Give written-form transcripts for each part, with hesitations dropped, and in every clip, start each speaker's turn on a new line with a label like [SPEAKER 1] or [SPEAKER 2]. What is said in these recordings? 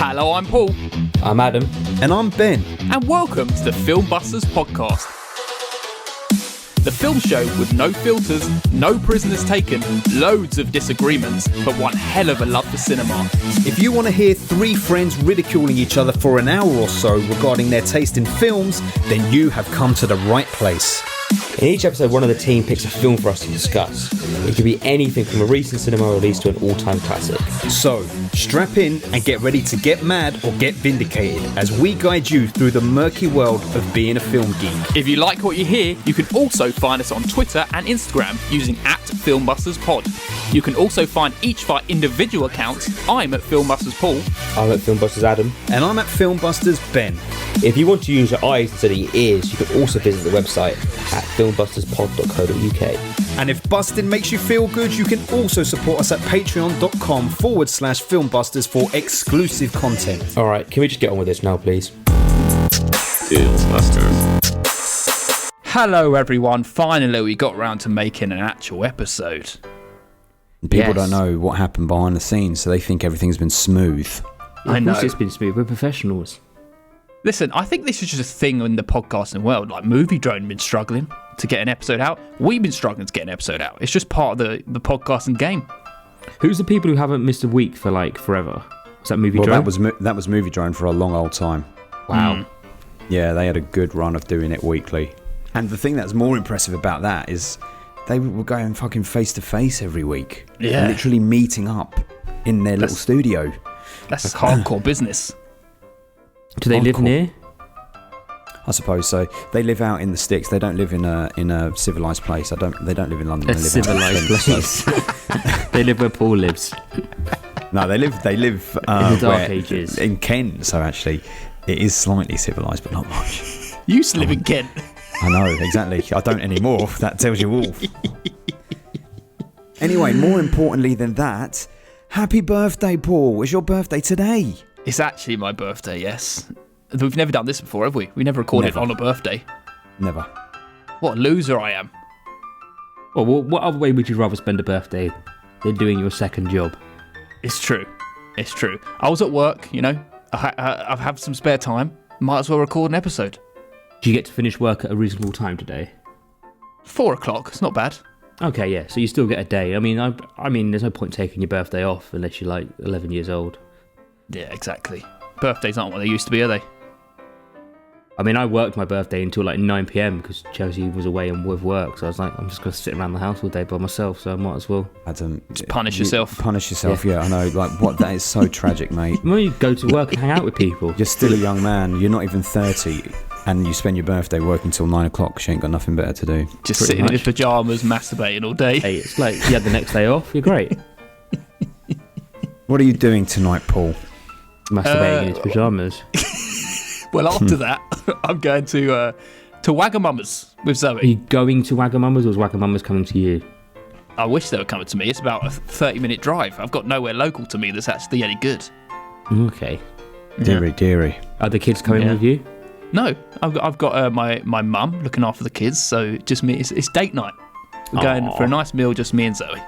[SPEAKER 1] Hello, I'm Paul.
[SPEAKER 2] I'm Adam.
[SPEAKER 3] And I'm Ben.
[SPEAKER 1] And welcome to the Film Busters podcast. The film show with no filters, no prisoners taken, loads of disagreements, but one hell of a love for cinema.
[SPEAKER 3] If you want to hear three friends ridiculing each other for an hour or so regarding their taste in films, then you have come to the right place.
[SPEAKER 2] In each episode, one of the team picks a film for us to discuss. It could be anything from a recent cinema release to an all-time classic.
[SPEAKER 3] So, strap in and get ready to get mad or get vindicated as we guide you through the murky world of being a film geek.
[SPEAKER 1] If you like what you hear, you can also find us on Twitter and Instagram using @FilmbustersPod. You can also find each of our individual accounts. I'm at Filmbusters Paul.
[SPEAKER 2] I'm at Filmbusters Adam.
[SPEAKER 3] And I'm at Filmbusters Ben.
[SPEAKER 2] If you want to use your eyes instead of your ears, you can also visit the website at filmbusters.pod.co.uk.
[SPEAKER 3] And if busting makes you feel good, you can also support us at patreon.com/filmbusters for exclusive content.
[SPEAKER 2] Alright, can we just get on with this now, please?
[SPEAKER 4] Filmbusters.
[SPEAKER 1] Hello everyone, finally we got round to making an actual episode.
[SPEAKER 3] People don't know what happened behind the scenes, so they think everything's been smooth.
[SPEAKER 1] I know.
[SPEAKER 2] Of course it's been smooth, we're professionals.
[SPEAKER 1] Listen, I think this is just a thing in the podcasting world. Like Movie Drone been struggling to get an episode out. We've been struggling to get an episode out. It's just part of the podcasting game.
[SPEAKER 5] Who's the people who haven't missed a week for like forever? Was that Movie Drone?
[SPEAKER 3] That was Movie Drone for a long old time.
[SPEAKER 5] Wow.
[SPEAKER 3] Yeah, they had a good run of doing it weekly. And the thing that's more impressive about that is they were going fucking face to face every week.
[SPEAKER 1] Yeah.
[SPEAKER 3] Literally meeting up in their little studio.
[SPEAKER 1] That's hardcore business.
[SPEAKER 5] Do they live near?
[SPEAKER 3] I suppose so. They live out in the sticks. They don't live in a civilized place. They don't live in London.
[SPEAKER 5] A
[SPEAKER 3] They live
[SPEAKER 5] civilised
[SPEAKER 3] out
[SPEAKER 5] place. They live where Paul lives.
[SPEAKER 3] No, they live
[SPEAKER 5] in the dark ages.
[SPEAKER 3] In Kent. So actually, it is slightly civilized, but not much.
[SPEAKER 1] You used to live in Kent.
[SPEAKER 3] I know, exactly. I don't anymore. That tells you all. Anyway, more importantly than that, happy birthday, Paul. It's your birthday today.
[SPEAKER 1] It's actually my birthday, yes. We've never done this before, have we? We never recorded on a birthday.
[SPEAKER 3] Never.
[SPEAKER 1] What a loser I am.
[SPEAKER 5] Well, what other way would you rather spend a birthday than doing your second job?
[SPEAKER 1] It's true. It's true. I was at work, you know. I've had some spare time. Might as well record an episode.
[SPEAKER 5] Do you get to finish work at a reasonable time today?
[SPEAKER 1] 4 o'clock. It's not bad.
[SPEAKER 5] Okay, yeah. So you still get a day. I mean, there's no point taking your birthday off unless you're like 11 years old.
[SPEAKER 1] Yeah, exactly. Birthdays aren't what they used to be, are they?
[SPEAKER 5] I mean, I worked my birthday until like 9 p.m. because Chelsea was away and with work. So I was like, I'm just going to sit around the house all day by myself, so I might as well.
[SPEAKER 3] Adam,
[SPEAKER 1] just punish yourself.
[SPEAKER 3] Punish yourself, yeah, I know. Like, what? That is so tragic, mate.
[SPEAKER 5] Well, you go to work and hang out with people.
[SPEAKER 3] You're still a young man. You're not even 30. And you spend your birthday working till 9 o'clock. She ain't got nothing better to do.
[SPEAKER 1] Just sitting in his pyjamas, masturbating all day.
[SPEAKER 5] Hey, it's like you had the next day off. You're great.
[SPEAKER 3] What are you doing tonight, Paul?
[SPEAKER 5] Masturbating in his pyjamas.
[SPEAKER 1] Well, after that, I'm going to Wagamama's with Zoe.
[SPEAKER 5] Are you going to Wagamama's or is Wagamama's coming to you?
[SPEAKER 1] I wish they were coming to me. It's about a 30-minute drive. I've got nowhere local to me that's actually any good.
[SPEAKER 5] Okay.
[SPEAKER 3] Deary.
[SPEAKER 5] Are the kids coming with you?
[SPEAKER 1] No, I've got my mum looking after the kids, so just me. It's date night. We're going for a nice meal, just me and Zoe.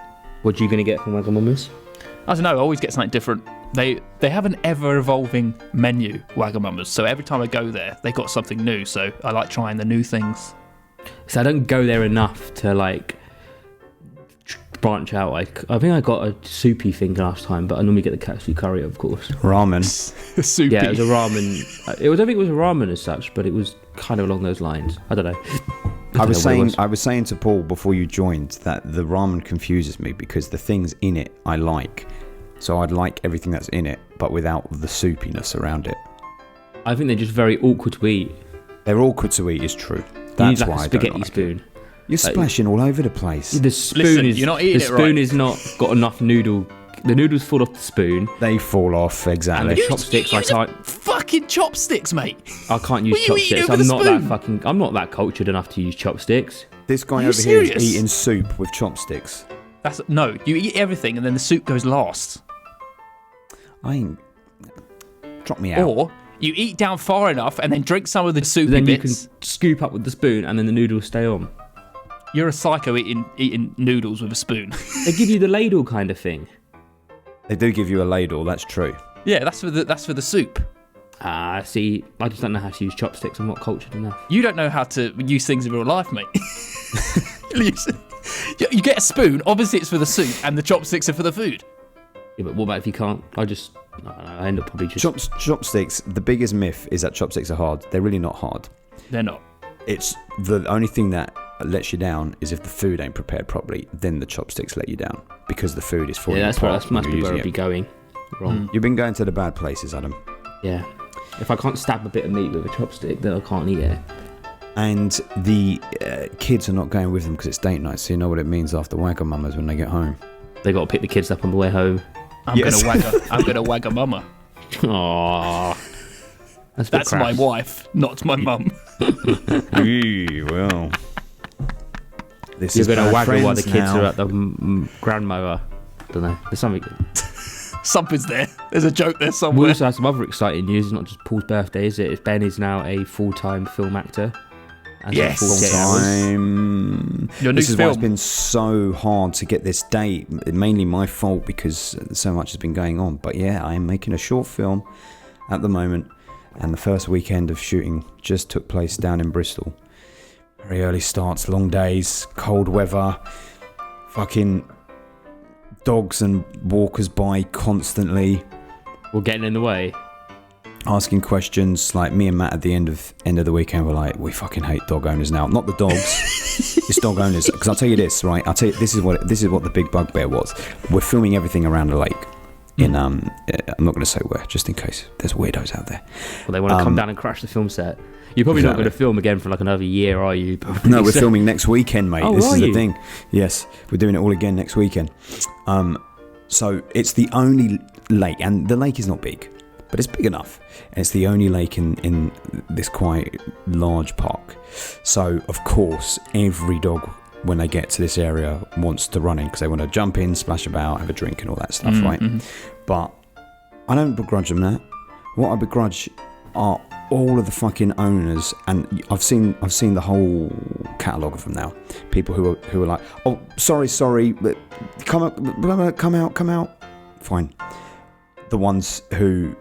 [SPEAKER 5] What are you going to get from Wagamama's?
[SPEAKER 1] I don't know. I always get something different. They have an ever-evolving menu, Wagamama's. So every time I go there, they got something new. So I like trying the new things.
[SPEAKER 5] So I don't go there enough to like branch out. Like I think I got a soupy thing last time, but I normally get the katsu curry, of course.
[SPEAKER 3] Ramen.
[SPEAKER 1] Soupy.
[SPEAKER 5] Yeah, it was a ramen. I don't think it was a ramen as such, but it was kind of along those lines. I don't know.
[SPEAKER 3] I was saying to Paul before you joined that the ramen confuses me because the things in it I like. So I'd like everything that's in it, but without the soupiness around it.
[SPEAKER 5] I think they're just very awkward to eat.
[SPEAKER 3] They're awkward to eat, is true.
[SPEAKER 5] That's
[SPEAKER 3] That's
[SPEAKER 5] why
[SPEAKER 3] why
[SPEAKER 5] a spaghetti
[SPEAKER 3] I don't like
[SPEAKER 5] spoon.
[SPEAKER 3] it. You're splashing all over the place.
[SPEAKER 5] The spoon
[SPEAKER 1] Listen,
[SPEAKER 5] is
[SPEAKER 1] you're not eating
[SPEAKER 5] the
[SPEAKER 1] it
[SPEAKER 5] spoon
[SPEAKER 1] right.
[SPEAKER 5] is not got enough noodle. The noodles fall off the spoon.
[SPEAKER 3] They fall off, exactly.
[SPEAKER 5] And the chopsticks, I can't.
[SPEAKER 1] Fucking chopsticks, mate.
[SPEAKER 5] I can't use
[SPEAKER 1] What are you eating
[SPEAKER 5] chopsticks.
[SPEAKER 1] with a spoon?
[SPEAKER 5] I'm not that cultured enough to use chopsticks.
[SPEAKER 3] This guy
[SPEAKER 1] you
[SPEAKER 3] over here
[SPEAKER 1] serious?
[SPEAKER 3] is eating soup with chopsticks.
[SPEAKER 1] No, you eat everything and then the soup goes last.
[SPEAKER 3] I ain't... Drop me out.
[SPEAKER 1] Or you eat down far enough and then drink some of the soupy
[SPEAKER 5] Then you
[SPEAKER 1] bits.
[SPEAKER 5] can scoop up with the spoon and then the noodles stay on.
[SPEAKER 1] You're a psycho eating noodles with a spoon.
[SPEAKER 5] They give you the ladle kind of thing.
[SPEAKER 3] They do give you a ladle, that's true.
[SPEAKER 1] Yeah, that's for the soup.
[SPEAKER 5] See, I just don't know how to use chopsticks. I'm not cultured enough.
[SPEAKER 1] You don't know how to use things in real life, mate. You get a spoon. Obviously, it's for the soup, and the chopsticks are for the food.
[SPEAKER 5] Yeah, but what about if you can't? I don't know, I end up probably just...
[SPEAKER 3] Chopsticks, the biggest myth is that chopsticks are hard. They're really not hard.
[SPEAKER 1] They're not.
[SPEAKER 3] It's the only thing that lets you down is if the food ain't prepared properly, then the chopsticks let you down because the food is falling apart.
[SPEAKER 5] That must be where I'd be going wrong.
[SPEAKER 3] You've been going to the bad places, Adam.
[SPEAKER 5] Yeah. If I can't stab a bit of meat with a chopstick, then I can't eat it.
[SPEAKER 3] And the kids are not going with them because it's date night, so you know what it means after Wagamamas when they get home.
[SPEAKER 5] They got to pick the kids up on the way home.
[SPEAKER 1] I'm gonna wag a mama.
[SPEAKER 5] Aww.
[SPEAKER 1] That's my wife, not my mum.
[SPEAKER 3] Well, this
[SPEAKER 5] You're going to wag her while the kids
[SPEAKER 3] now.
[SPEAKER 5] are at the grandmother. I don't know. There's something.
[SPEAKER 1] Something's there. There's a joke there
[SPEAKER 5] We
[SPEAKER 1] somewhere.
[SPEAKER 5] also have some other exciting news. It's not just Paul's birthday, is it? Ben is now a full-time film actor.
[SPEAKER 1] Yes.
[SPEAKER 5] 48 hours.
[SPEAKER 1] Your new
[SPEAKER 3] This is why it's
[SPEAKER 1] film.
[SPEAKER 3] been so hard to get this date. Mainly my fault because so much has been going on. But yeah, I am making a short film at the moment, and the first weekend of shooting just took place down in Bristol. Very early starts, long days, cold weather, fucking dogs and walkers by constantly,
[SPEAKER 5] We're getting in the way.
[SPEAKER 3] asking questions. Like me and Matt at the end of the weekend were like, we fucking hate dog owners now. Not the dogs, it's dog owners. Because I'll tell you this, right? This is what the big bugbear was. We're filming everything around a lake. In I'm not going to say where, just in case there's weirdos out there.
[SPEAKER 5] Well, they want to come down and crash the film set. You're probably not
[SPEAKER 3] Exactly.
[SPEAKER 5] going to film again for like another year, are you?
[SPEAKER 3] No, we're filming next weekend, mate.
[SPEAKER 5] Oh,
[SPEAKER 3] This
[SPEAKER 5] are
[SPEAKER 3] is the
[SPEAKER 5] you?
[SPEAKER 3] thing. Yes, we're doing it all again next weekend. So it's the only lake, and the lake is not big, but it's big enough. And it's the only lake in this quite large park. So, of course, every dog, when they get to this area, wants to run in because they want to jump in, splash about, have a drink and all that stuff, right? But I don't begrudge them that. What I begrudge are all of the fucking owners, and I've seen the whole catalogue of them now. People who are like, oh, sorry, but come out. Fine. The ones who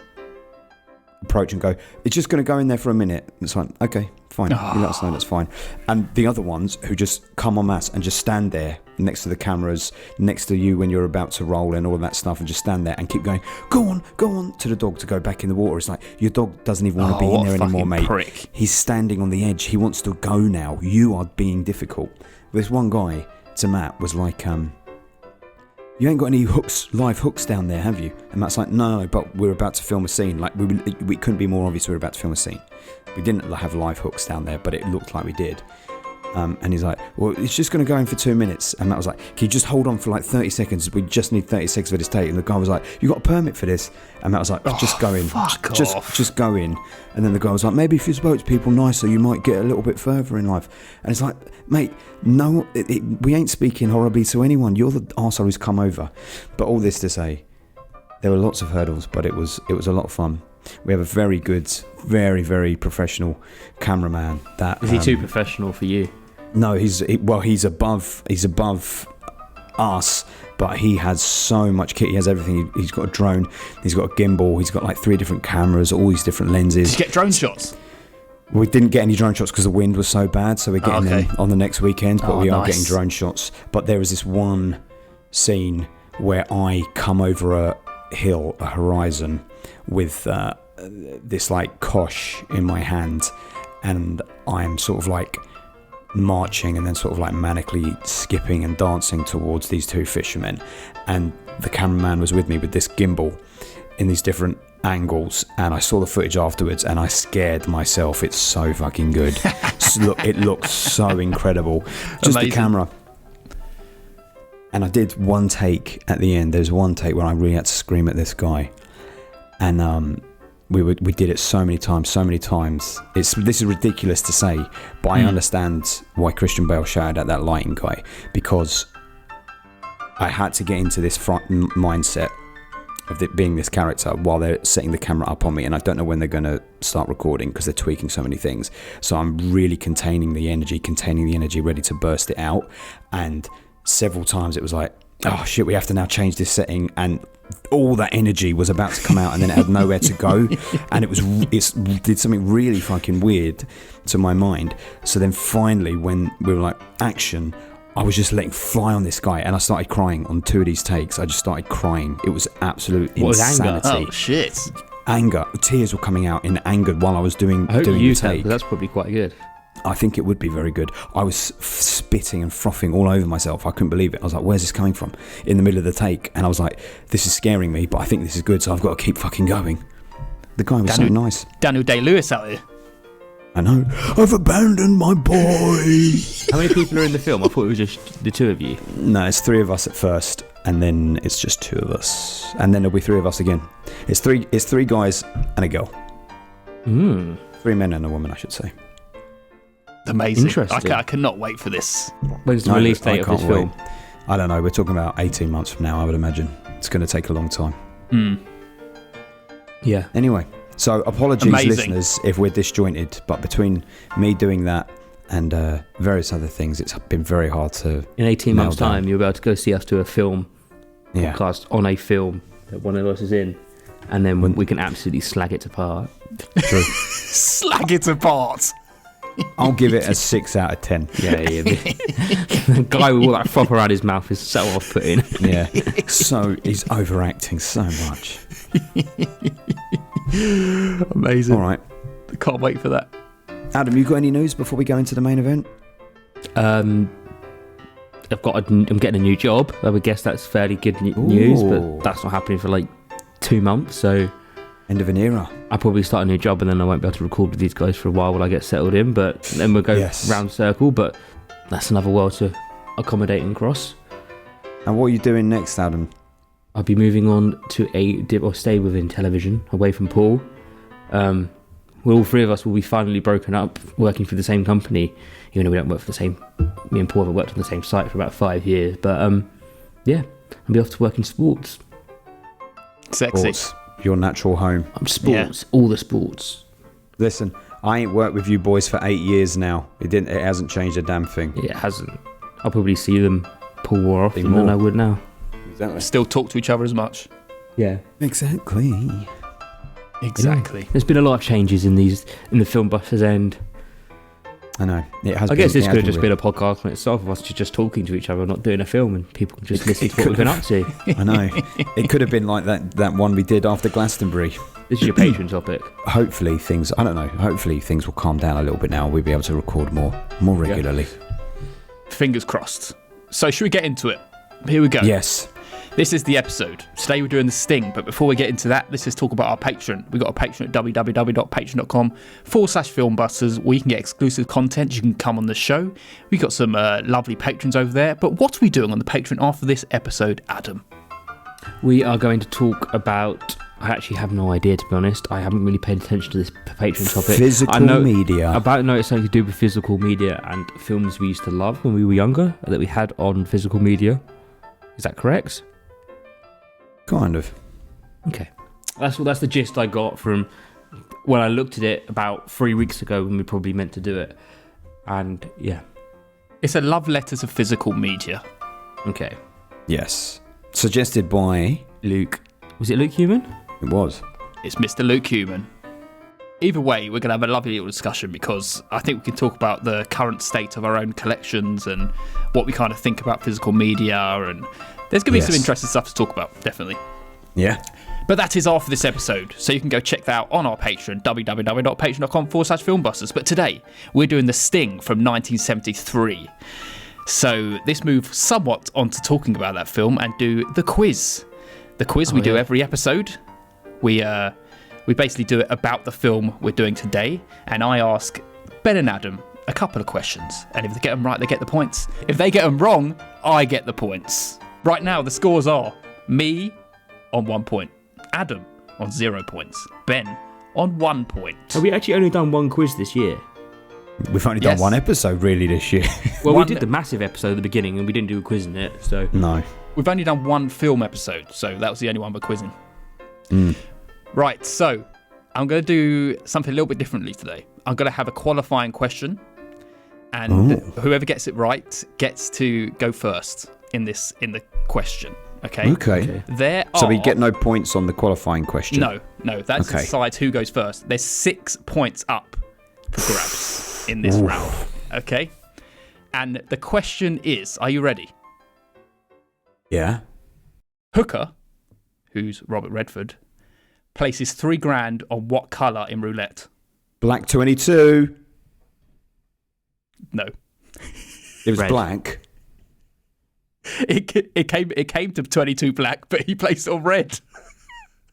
[SPEAKER 3] approach and go, it's just going to go in there for a minute. It's like, okay, fine. You let us know, that's fine. And the other ones who just come en masse and just stand there next to the cameras, next to you when you're about to roll and all of that stuff, and just stand there and keep going, go on, to the dog to go back in the water. It's like, your dog doesn't even want to be in there anymore, mate.
[SPEAKER 1] Prick.
[SPEAKER 3] He's standing on the edge. He wants to go now. You are being difficult. This one guy, to Matt, was like, you ain't got any live hooks down there, have you? And Matt's like, no, but we're about to film a scene. Like, we couldn't be more obvious we're about to film a scene. We didn't have live hooks down there, but it looked like we did. And he's like, well, it's just going to go in for 2 minutes. And Matt was like, can you just hold on for like 30 seconds? We just need 30 seconds for this take. And the guy was like, you got a permit for this? And Matt was like, just go in. Just go in. And then the guy was like, maybe if you spoke to people nicer, you might get a little bit further in life. And it's like, mate, no, we ain't speaking horribly to anyone. You're the arsehole who's come over. But all this to say, there were lots of hurdles, but it was a lot of fun. We have a very good, very, very professional cameraman. Is
[SPEAKER 5] he too professional for you?
[SPEAKER 3] No, he's above us, but he has so much kit. He has everything. He's got a drone, he's got a gimbal, he's got like 3 different cameras, all these different lenses.
[SPEAKER 1] Did you get drone shots?
[SPEAKER 3] We didn't get any drone shots because the wind was so bad, so we're getting them on the next weekend, but we are getting drone shots. But there is this one scene where I come over a hill, a horizon, with this like kosh in my hand, and I'm sort of like marching and then sort of like manically skipping and dancing towards these 2 fishermen, and the cameraman was with me with this gimbal in these different angles, and I saw the footage afterwards and I scared myself. It's so fucking good. It looks so incredible. Just
[SPEAKER 1] Amazing.
[SPEAKER 3] the camera. And I did one take at the end. There's one take where I really had to scream at this guy, and we did it so many times. This is ridiculous to say, but I understand why Christian Bale shouted at that lighting guy, because I had to get into this mindset of it being this character while they're setting the camera up on me, and I don't know when they're going to start recording because they're tweaking so many things. So I'm really containing the energy, ready to burst it out. And several times it was like, oh shit, we have to now change this setting, and all that energy was about to come out, and then it had nowhere to go, and it did something really fucking weird to my mind. So then finally, when we were like, action, I was just letting fly on this guy, and I started crying on 2 of these takes. I just started crying. It was absolute insanity.
[SPEAKER 1] Oh shit!
[SPEAKER 3] Anger, tears were coming out in anger while I was doing
[SPEAKER 5] I hope you
[SPEAKER 3] the
[SPEAKER 5] used that,
[SPEAKER 3] take.
[SPEAKER 5] 'cause that's probably quite good.
[SPEAKER 3] I think it would be very good. I was spitting and frothing all over myself. I couldn't believe it. I was like, where's this coming from? In the middle of the take. And I was like, this is scaring me, but I think this is good, so I've got to keep fucking going. The guy was so nice.
[SPEAKER 1] Daniel Day-Lewis out here.
[SPEAKER 3] I know. I've abandoned my boy.
[SPEAKER 5] How many people are in the film? I thought it was just the two of you.
[SPEAKER 3] No, it's 3 of us at first, and then it's just 2 of us. And then there'll be 3 of us again. It's three guys and a girl. 3 men and a woman, I should say.
[SPEAKER 1] Amazing.
[SPEAKER 5] Interesting.
[SPEAKER 1] I cannot wait for this.
[SPEAKER 5] When's the
[SPEAKER 3] No,
[SPEAKER 5] release
[SPEAKER 3] I
[SPEAKER 5] date of
[SPEAKER 3] can't
[SPEAKER 5] this film?
[SPEAKER 3] wait. I don't know. We're talking about 18 months from now, I would imagine. It's going to take a long time.
[SPEAKER 5] Yeah.
[SPEAKER 3] Anyway, so apologies,
[SPEAKER 1] Amazing.
[SPEAKER 3] listeners, if we're disjointed, but between me doing that and various other things, it's been very hard to.
[SPEAKER 5] In 18
[SPEAKER 3] nail
[SPEAKER 5] months'
[SPEAKER 3] down.
[SPEAKER 5] time, you'll be able to go see us do a film
[SPEAKER 3] Yeah.
[SPEAKER 5] podcast on a film that one of us is in, and then we can absolutely slag it apart.
[SPEAKER 3] True.
[SPEAKER 1] Slag it apart.
[SPEAKER 3] I'll give it a 6 out of 10.
[SPEAKER 5] Yeah. The guy with all that froth around his mouth is so off-putting.
[SPEAKER 3] Yeah. So he's overacting so much.
[SPEAKER 1] Amazing.
[SPEAKER 3] All right.
[SPEAKER 1] Can't wait for that.
[SPEAKER 3] Adam, you got any news before we go into the main event?
[SPEAKER 5] I'm getting a new job. I would guess that's fairly good news, but that's not happening for like 2 months. So
[SPEAKER 3] End of an era.
[SPEAKER 5] I'll probably start a new job, and then I won't be able to record with these guys for a while I get settled in. But then we'll go round circle. But that's another world to accommodate and cross.
[SPEAKER 3] And what are you doing next, Adam?
[SPEAKER 5] I'll be moving on to or stay within television, away from Paul. All 3 of us will be finally broken up, working for the same company, even though we don't work for the same. Me and Paul have worked on the same site for about 5 years, but yeah, I'll be off to work in sports.
[SPEAKER 1] Sexy.
[SPEAKER 3] Sports, your natural home.
[SPEAKER 5] Sports, all the sports.
[SPEAKER 3] Listen, I ain't worked with you boys for 8 years now. It hasn't changed a damn thing.
[SPEAKER 5] It hasn't. I'll probably see them Paul more often
[SPEAKER 3] more.
[SPEAKER 5] than I would now.
[SPEAKER 3] Exactly.
[SPEAKER 1] Still talk to each other as much.
[SPEAKER 5] Yeah.
[SPEAKER 3] Exactly.
[SPEAKER 1] Exactly.
[SPEAKER 5] There's been a lot of changes in the Film Busters end.
[SPEAKER 3] I know. It has.
[SPEAKER 5] I guess this
[SPEAKER 3] it
[SPEAKER 5] could have
[SPEAKER 3] has
[SPEAKER 5] just been a podcast on itself of us just talking to each other, not doing a film, and people can just listen to what we've been up to.
[SPEAKER 3] I know. It could have been like that one we did after Glastonbury.
[SPEAKER 5] This is your Patreon topic.
[SPEAKER 3] Hopefully things. I don't know. Hopefully things will calm down a little bit now. We'll be able to record more regularly.
[SPEAKER 1] Fingers crossed. So should we get into it? Here we go.
[SPEAKER 3] Yes.
[SPEAKER 1] This is the episode. Today we're doing the Sting, but before we get into that, let's just talk about our Patreon. We've got a Patreon at www.patreon.com/filmbusters, where you can get exclusive content. You can come on the show. We've got some lovely patrons over there. But what are we doing on the Patreon after this episode, Adam?
[SPEAKER 5] We are going to talk about... I actually have no idea, to be honest. I haven't really paid attention to this Patreon topic.
[SPEAKER 3] Physical media.
[SPEAKER 5] About to know it's something to do with physical media and films we used to love when we were younger, that we had on physical media. Is that correct?
[SPEAKER 3] Kind of.
[SPEAKER 5] Okay. That's the gist I got from when I looked at it about 3 weeks ago when we probably meant to do it. And yeah.
[SPEAKER 1] It's a love letter to physical media.
[SPEAKER 5] Okay.
[SPEAKER 3] Yes. Suggested by
[SPEAKER 5] Luke. Was it Luke Human?
[SPEAKER 3] It was.
[SPEAKER 1] It's Mr. Luke Human. Either way, we're going to have a lovely little discussion because I think we can talk about the current state of our own collections and what we kind of think about physical media, and there's going to be some interesting stuff to talk about, definitely.
[SPEAKER 3] Yeah.
[SPEAKER 1] But that is all for this episode, so you can go check that out on our Patreon, www.patreon.com/filmbusters. But today, we're doing The Sting from 1973. So this moves somewhat onto talking about that film and do the quiz. The quiz we do every episode. We basically do it about the film we're doing today, and I ask Ben and Adam a couple of questions, and if they get them right, they get the points. If they get them wrong, I get the points. Right now, the scores are me on 1 point, Adam on 0 points, Ben on 1 point.
[SPEAKER 5] Have we actually only done one quiz this year?
[SPEAKER 3] We've only done one episode really this year.
[SPEAKER 5] Well, we did the massive episode at the beginning, and we didn't do a quiz in it, so...
[SPEAKER 3] No.
[SPEAKER 1] We've only done one film episode, so that was the only one we're quizzing.
[SPEAKER 3] Mm.
[SPEAKER 1] Right, so I'm going to do something a little bit differently today. I'm going to have a qualifying question, and whoever gets it right gets to go first in the question. Okay.
[SPEAKER 3] Okay.
[SPEAKER 1] There
[SPEAKER 3] So
[SPEAKER 1] are.
[SPEAKER 3] we get no points on the qualifying question.
[SPEAKER 1] No. That
[SPEAKER 3] Okay.
[SPEAKER 1] decides who goes first. There's 6 points up for grabs in this round. Okay. And the question is, are you ready?
[SPEAKER 3] Yeah.
[SPEAKER 1] Hooker, who's Robert Redford, places $3,000 on what colour in roulette?
[SPEAKER 3] Black 22.
[SPEAKER 1] No.
[SPEAKER 3] It was
[SPEAKER 5] Red.
[SPEAKER 3] black.
[SPEAKER 1] It came to 22 black, but he placed it on red.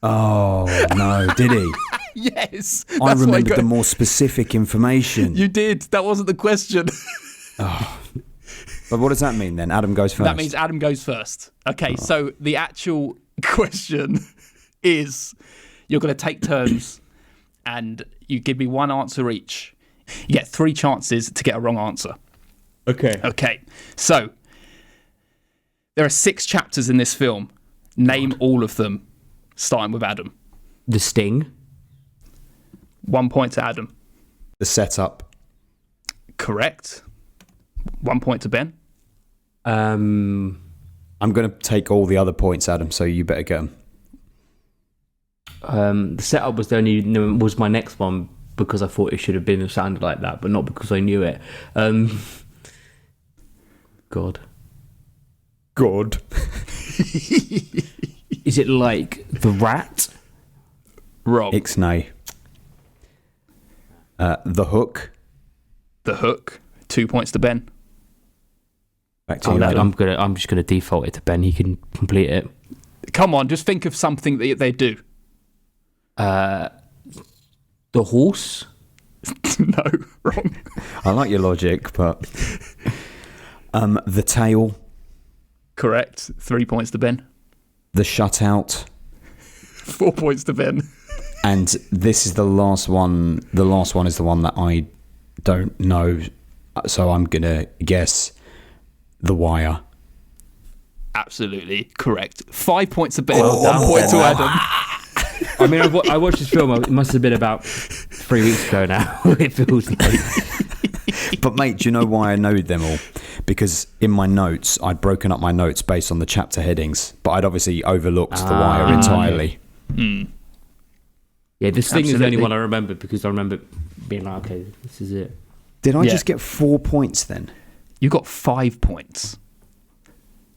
[SPEAKER 3] Oh, no, did he?
[SPEAKER 1] Yes.
[SPEAKER 3] I
[SPEAKER 1] that's what
[SPEAKER 3] remembered
[SPEAKER 1] got-
[SPEAKER 3] the more specific information.
[SPEAKER 1] You did. That wasn't the question.
[SPEAKER 3] But what does that mean then? Adam goes first.
[SPEAKER 1] That means Adam goes first. Okay, so the actual question is you're going to take turns and you give me one answer each. You get 3 chances to get a wrong answer.
[SPEAKER 5] Okay.
[SPEAKER 1] Okay, so there are 6 chapters in this film. Name all of them, starting with Adam.
[SPEAKER 5] The Sting.
[SPEAKER 1] 1 point to Adam.
[SPEAKER 3] The setup.
[SPEAKER 1] Correct. 1 point to Ben.
[SPEAKER 3] I'm going to take all the other points, Adam, so you better get them.
[SPEAKER 5] The setup was my next one because I thought it should have been sounded like that, but not because I knew it. God. Is it like The Rat?
[SPEAKER 1] Rob.
[SPEAKER 3] Ixnay. The Hook.
[SPEAKER 1] The Hook. 2 points to Ben.
[SPEAKER 3] Back to you,
[SPEAKER 5] No,
[SPEAKER 3] Adam.
[SPEAKER 5] I'm just gonna default it to Ben. He can complete it.
[SPEAKER 1] Come on, just think of something that they do.
[SPEAKER 5] The Horse.
[SPEAKER 1] No, wrong.
[SPEAKER 3] I like your logic, but... The Tail.
[SPEAKER 1] Correct. 3 points to Ben.
[SPEAKER 3] The Shutout.
[SPEAKER 1] 4 points to Ben.
[SPEAKER 3] And this is the last one. The last one is the one that I don't know, so I'm going to guess The Wire.
[SPEAKER 1] Absolutely correct. 5 points to Ben. 1 point to Adam.
[SPEAKER 5] I mean, I watched this film. It must have been about 3 weeks ago now. It feels like.
[SPEAKER 3] But mate, do you know why I know them all? Because in my notes, I'd broken up my notes based on the chapter headings, but I'd obviously overlooked The Wire entirely.
[SPEAKER 5] Yeah, this thing is the only
[SPEAKER 1] Absolutely.
[SPEAKER 5] one I remember because I remember being like, okay, this is it.
[SPEAKER 3] Did I
[SPEAKER 1] Yeah.
[SPEAKER 3] just get 4 points then?
[SPEAKER 1] You got 5 points.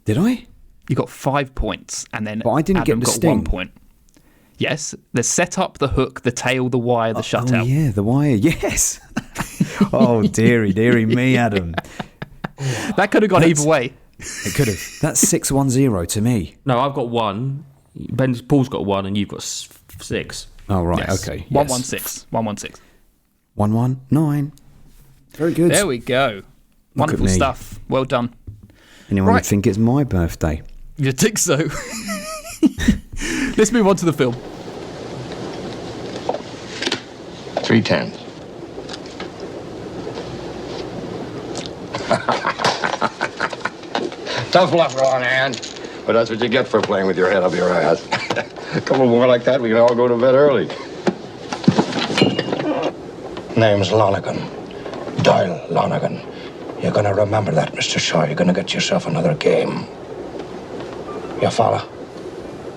[SPEAKER 3] Did I?
[SPEAKER 1] You got 5 points, and then
[SPEAKER 3] But I didn't
[SPEAKER 1] Adam
[SPEAKER 3] get the
[SPEAKER 1] got
[SPEAKER 3] sting.
[SPEAKER 1] 1 point. Yes, the setup, the hook, the tail, the wire, the shutout.
[SPEAKER 3] Oh yeah, The Wire. Yes. Oh dearie me, Adam.
[SPEAKER 1] That could have gone either way.
[SPEAKER 3] It could have. That's 6-1-0 to me.
[SPEAKER 5] No, I've got 1. Paul's got 1, and you've got 6.
[SPEAKER 3] Oh right,
[SPEAKER 1] Yes.
[SPEAKER 3] okay.
[SPEAKER 1] 116. 116.
[SPEAKER 3] 1-1-9. Very good.
[SPEAKER 1] There we go. Wonderful
[SPEAKER 3] me.
[SPEAKER 1] stuff. Well done.
[SPEAKER 3] Anyone
[SPEAKER 1] Right.
[SPEAKER 3] would think it's my birthday.
[SPEAKER 1] You think so? Let's move on to the film.
[SPEAKER 4] 3 10s. Tough luck, Ron Hand. But that's what you get for playing with your head up your ass. A couple more like that, we can all go to bed early. Name's Lonergan. Doyle Lonergan. You're gonna remember that, Mr. Shaw. You're gonna get yourself another game. You follow?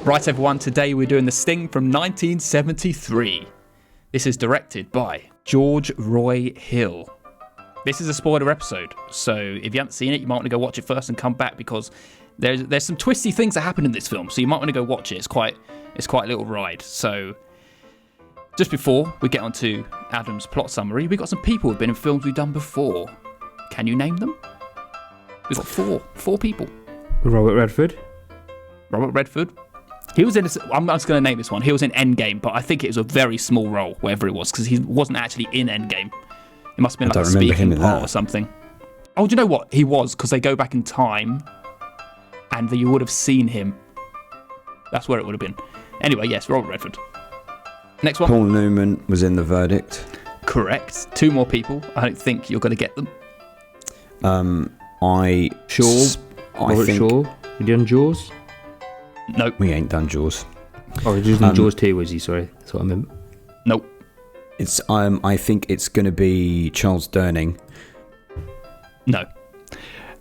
[SPEAKER 1] Right, everyone, today we're doing The Sting from 1973. This is directed by George Roy Hill. This is a spoiler episode, so if you haven't seen it, you might want to go watch it first and come back because there's some twisty things that happen in this film, so you might want to go watch it. It's quite a little ride. So just before we get onto Adam's plot summary, we've got some people who've been in films we've done before. Can you name them? We've got four people.
[SPEAKER 5] Robert Redford.
[SPEAKER 1] Robert Redford. He was in. I'm just going to name this one. He was in Endgame, but I think it was a very small role, wherever it was, because he wasn't actually in Endgame. It must have been
[SPEAKER 3] I
[SPEAKER 1] like a
[SPEAKER 3] don't remember him
[SPEAKER 1] speaking
[SPEAKER 3] in
[SPEAKER 1] part
[SPEAKER 3] that.
[SPEAKER 1] or something. Oh, do you know what? He was, because they go back in time, and you would have seen him. That's where it would have been. Anyway, yes, Robert Redford. Next one.
[SPEAKER 3] Paul Newman was in The Verdict.
[SPEAKER 1] Correct. 2 more people. I don't think you're going to get them.
[SPEAKER 3] I
[SPEAKER 5] Robert
[SPEAKER 3] think
[SPEAKER 5] Shaw. You done Jaws?
[SPEAKER 1] Nope.
[SPEAKER 3] we ain't done Jaws.
[SPEAKER 5] Oh, he was in Jaws 2, was he? Sorry, that's what I meant.
[SPEAKER 1] Nope.
[SPEAKER 3] It's I think it's going to be Charles Durning.
[SPEAKER 1] No.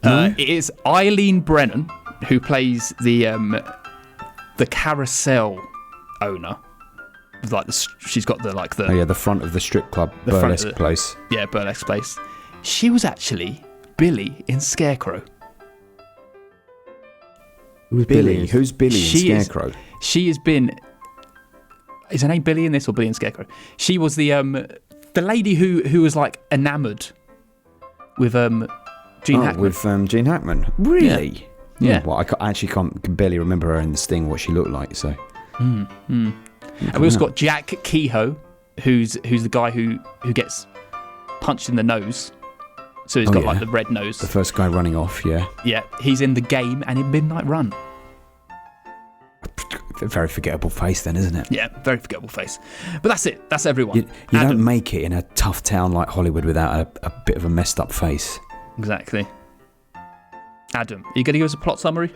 [SPEAKER 1] It is Eileen Brennan, who plays the carousel owner. Like she's got the
[SPEAKER 3] the front of the strip club,
[SPEAKER 1] the front of
[SPEAKER 3] burlesque place.
[SPEAKER 1] Yeah, burlesque place. She was actually Billy in Scarecrow.
[SPEAKER 5] Who's
[SPEAKER 3] Billy? Who's Billy in Scarecrow?
[SPEAKER 1] She has been. Is her name Billy in this or Billy in Scarecrow? She was the lady who was like enamoured with Gene Hackman.
[SPEAKER 3] With Gene Hackman. Really?
[SPEAKER 1] Yeah.
[SPEAKER 3] Well, I actually can barely remember her in The Sting, what she looked like. So.
[SPEAKER 1] And we also got Jack Kehoe, who's the guy who gets punched in the nose. So he's got like the red nose.
[SPEAKER 3] The first guy running off, yeah.
[SPEAKER 1] Yeah, he's in The Game and in Midnight Run.
[SPEAKER 3] A very forgettable face then, isn't it?
[SPEAKER 1] Yeah, very forgettable face. But that's it. That's everyone.
[SPEAKER 3] You don't make it in a tough town like Hollywood without a bit of a messed up face.
[SPEAKER 1] Exactly. Adam, are you going to give us a plot summary?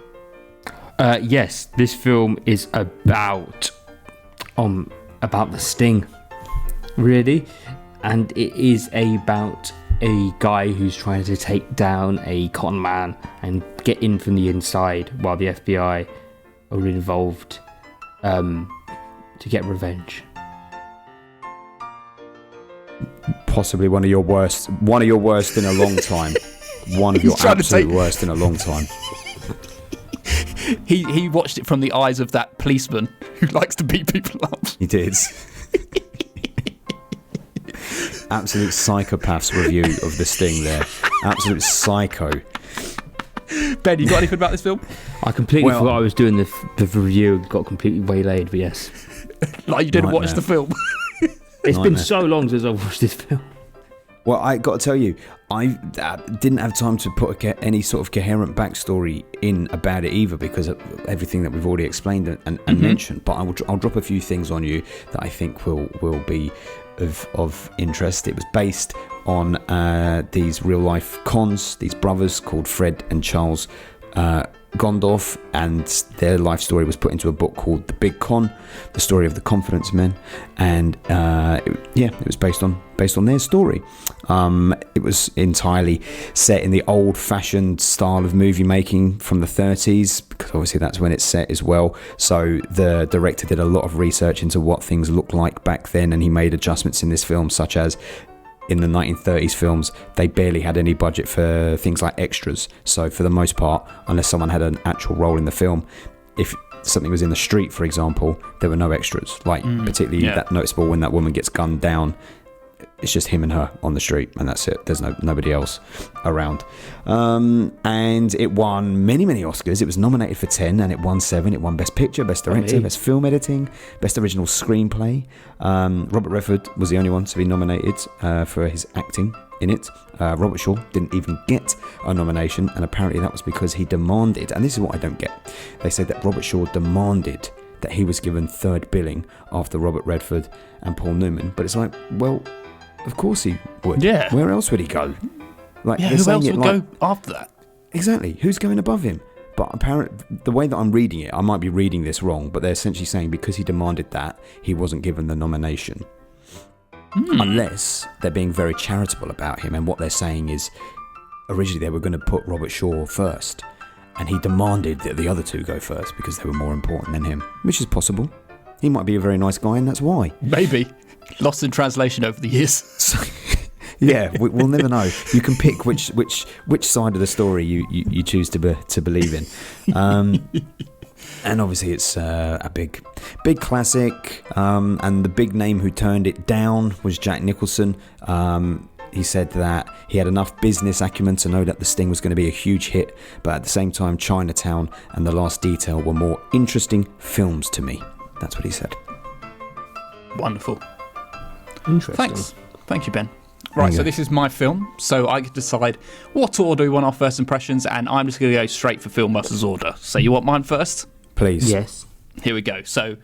[SPEAKER 5] Yes, this film is about the Sting, really, and it is about a guy who's trying to take down a con man and get in from the inside while the FBI are involved to get revenge.
[SPEAKER 3] Possibly one of your worst in a long time. One of your absolute worst in a long time.
[SPEAKER 1] He watched it from the eyes of that policeman who likes to beat people up.
[SPEAKER 3] He did. Absolute psychopath's review of The Sting there. Absolute psycho.
[SPEAKER 1] Ben, you got anything about this film?
[SPEAKER 5] I completely forgot I was doing the review and got completely waylaid, but yes.
[SPEAKER 1] Like you didn't watch the film?
[SPEAKER 5] It's been so long since I've watched this film.
[SPEAKER 3] Well, I got to tell you, I didn't have time to put any sort of coherent backstory in about it either because of everything that we've already explained and mentioned. But I'll drop a few things on you that I think will be of interest. It was based on these real life cons, these brothers called Fred and Charles Gondorf, and their life story was put into a book called The Big Con, the story of the Confidence Men, and it was based on their story. It was entirely set in the old-fashioned style of movie making from the 30s, because obviously that's when it's set as well. So the director did a lot of research into what things looked like back then, and he made adjustments in this film, such as in the 1930s films, they barely had any budget for things like extras. So for the most part, unless someone had an actual role in the film, if something was in the street, for example, there were no extras. Like particularly that noticeable when that woman gets gunned down. It's just him and her on the street, and that's it. There's nobody else around. And it won many Oscars. It was nominated for 10, and it won 7. It won Best Picture, Best Director, Best Film Editing, Best Original Screenplay. Robert Redford was the only one to be nominated for his acting in it. Robert Shaw didn't even get a nomination, and apparently that was because he demanded, and this is what I don't get. They said that Robert Shaw demanded that he was given third billing after Robert Redford and Paul Newman. But it's like, well, of course he would.
[SPEAKER 1] Yeah.
[SPEAKER 3] Where else would he go? Like,
[SPEAKER 1] Yeah, who else would go after that?
[SPEAKER 3] Exactly. Who's going above him? But apparently, the way that I'm reading it, I might be reading this wrong, but they're essentially saying because he demanded that, he wasn't given the nomination. Unless they're being very charitable about him, and what they're saying is, originally they were going to put Robert Shaw first, and he demanded that the other two go first because they were more important than him, which is possible. He might be a very nice guy, and that's why.
[SPEAKER 1] Maybe. Lost in translation over the years.
[SPEAKER 3] So, yeah, we'll never know. You can pick which side of the story you choose to believe in. And obviously it's a big classic, and the big name who turned it down was Jack Nicholson. He said that he had enough business acumen to know that The Sting was going to be a huge hit, but at the same time Chinatown and The Last Detail were more interesting films to me. That's what he said.
[SPEAKER 1] Wonderful.
[SPEAKER 5] Interesting.
[SPEAKER 1] Thanks. Thank you, Ben. Right, so this is my film, so I can decide what order we want our first impressions, and I'm just going to go straight for Film Master's order. So you want mine first?
[SPEAKER 3] Please.
[SPEAKER 5] Yes.
[SPEAKER 1] Here we go. So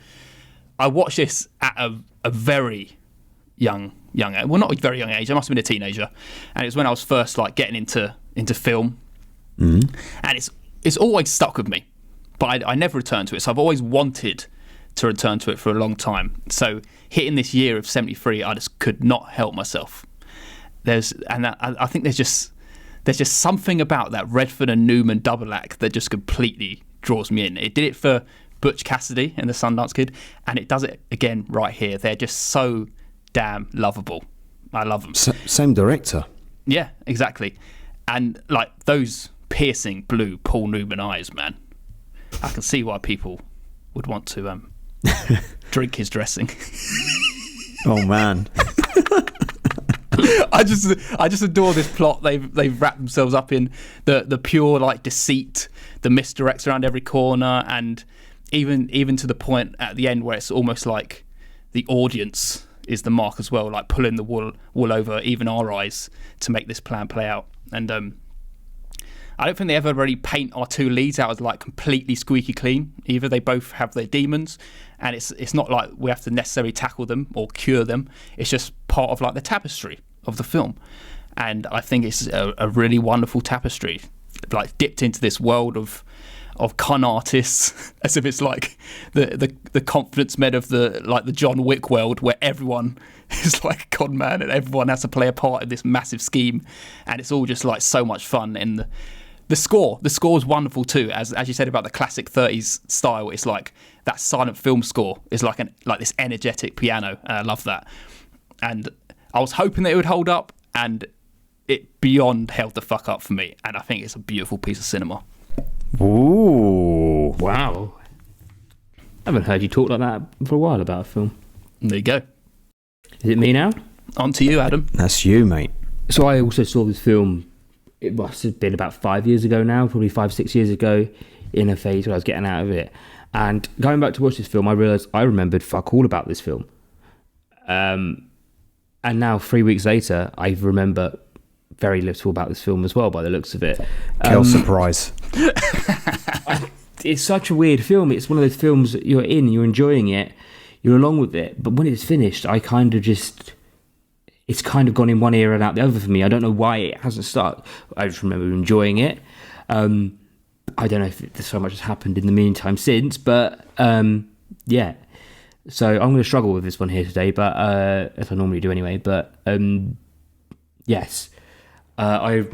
[SPEAKER 1] I watched this at a very young age. Well, not a very young age. I must have been a teenager. And it was when I was first like getting into film. And it's always stuck with me. But I never returned to it. So I've always wanted to return to it for a long time. So hitting this year of 73, I just could not help myself. I think there's there's just something about that Redford and Newman double act that just completely draws me in. It did it for Butch Cassidy and the Sundance Kid, and it does it again right here. They're just so damn lovable. I love them.
[SPEAKER 3] Same director.
[SPEAKER 1] Yeah, exactly. And like those piercing blue Paul Newman eyes, man. I can see why people would want to drink his dressing.
[SPEAKER 3] Oh man.
[SPEAKER 1] I just adore this plot. They've wrapped themselves up in the pure like deceit, the misdirects around every corner, and even to the point at the end where it's almost like the audience is the mark as well, like pulling the wool over even our eyes to make this plan play out. And I don't think they ever really paint our two leads out as like completely squeaky clean either. They both have their demons, and it's not like we have to necessarily tackle them or cure them. It's just part of like the tapestry of the film, and I think it's a really wonderful tapestry, like dipped into this world of con artists, as if it's like the confidence men of the John Wick world, where everyone is like a con man and everyone has to play a part in this massive scheme, and it's all just like so much fun. And the score is wonderful too, as you said about the classic 30s style. It's like that silent film score is like this energetic piano, and I love that. And I was hoping that it would hold up, and it beyond held the fuck up for me, and I think it's a beautiful piece of cinema.
[SPEAKER 3] Ooh.
[SPEAKER 5] Wow. I haven't heard you talk like that for a while about a film.
[SPEAKER 1] There you go.
[SPEAKER 5] Is it me now?
[SPEAKER 1] On to you, Adam.
[SPEAKER 3] That's you, mate.
[SPEAKER 5] So I also saw this film, it must have been about 5 years ago now, probably 5-6 years ago, in a phase where I was getting out of it. And going back to watch this film, I realised I remembered fuck all about this film. And now 3 weeks later, I remember very little about this film as well, by the looks of it.
[SPEAKER 3] Kel surprise.
[SPEAKER 5] It's such a weird film. It's one of those films that you're enjoying it, you're along with it, but when it's finished, I kind of just... It's kind of gone in one ear and out the other for me. I don't know why it hasn't started. I just remember enjoying it. I don't know if so much has happened in the meantime since, but yeah. So I'm going to struggle with this one here today, but as I normally do anyway. But yes, I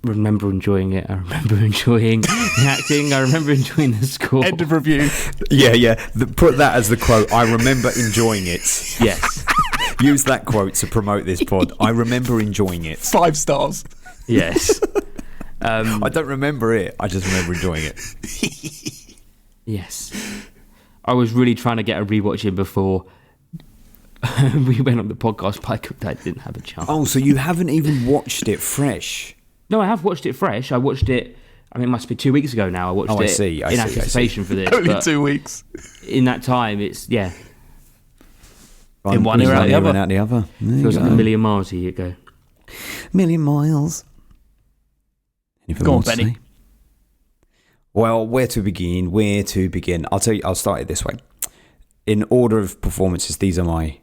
[SPEAKER 5] remember enjoying it. I remember enjoying the acting. I remember enjoying the score.
[SPEAKER 1] End of review.
[SPEAKER 3] Yeah. Put that as the quote. I remember enjoying it.
[SPEAKER 5] Yes.
[SPEAKER 3] Use that quote to promote this pod. I remember enjoying it.
[SPEAKER 1] 5 stars.
[SPEAKER 5] Yes.
[SPEAKER 3] I don't remember it. I just remember enjoying it.
[SPEAKER 5] Yes. I was really trying to get a rewatch in before we went on the podcast, but I didn't have a chance.
[SPEAKER 3] Oh, so you haven't even watched it fresh?
[SPEAKER 5] No, I have watched it fresh. I watched it, I mean, it must be 2 weeks ago now. I watched it in anticipation for this.
[SPEAKER 1] Only 2 weeks.
[SPEAKER 5] In that time, it's, yeah.
[SPEAKER 1] In one ear out the other.
[SPEAKER 5] Feels like a million miles here you go.
[SPEAKER 3] Million miles. Anything
[SPEAKER 1] Go on,
[SPEAKER 3] more to
[SPEAKER 1] Benny.
[SPEAKER 3] say? Well, where to begin? I'll tell you, I'll start it this way. In order of performances, these are my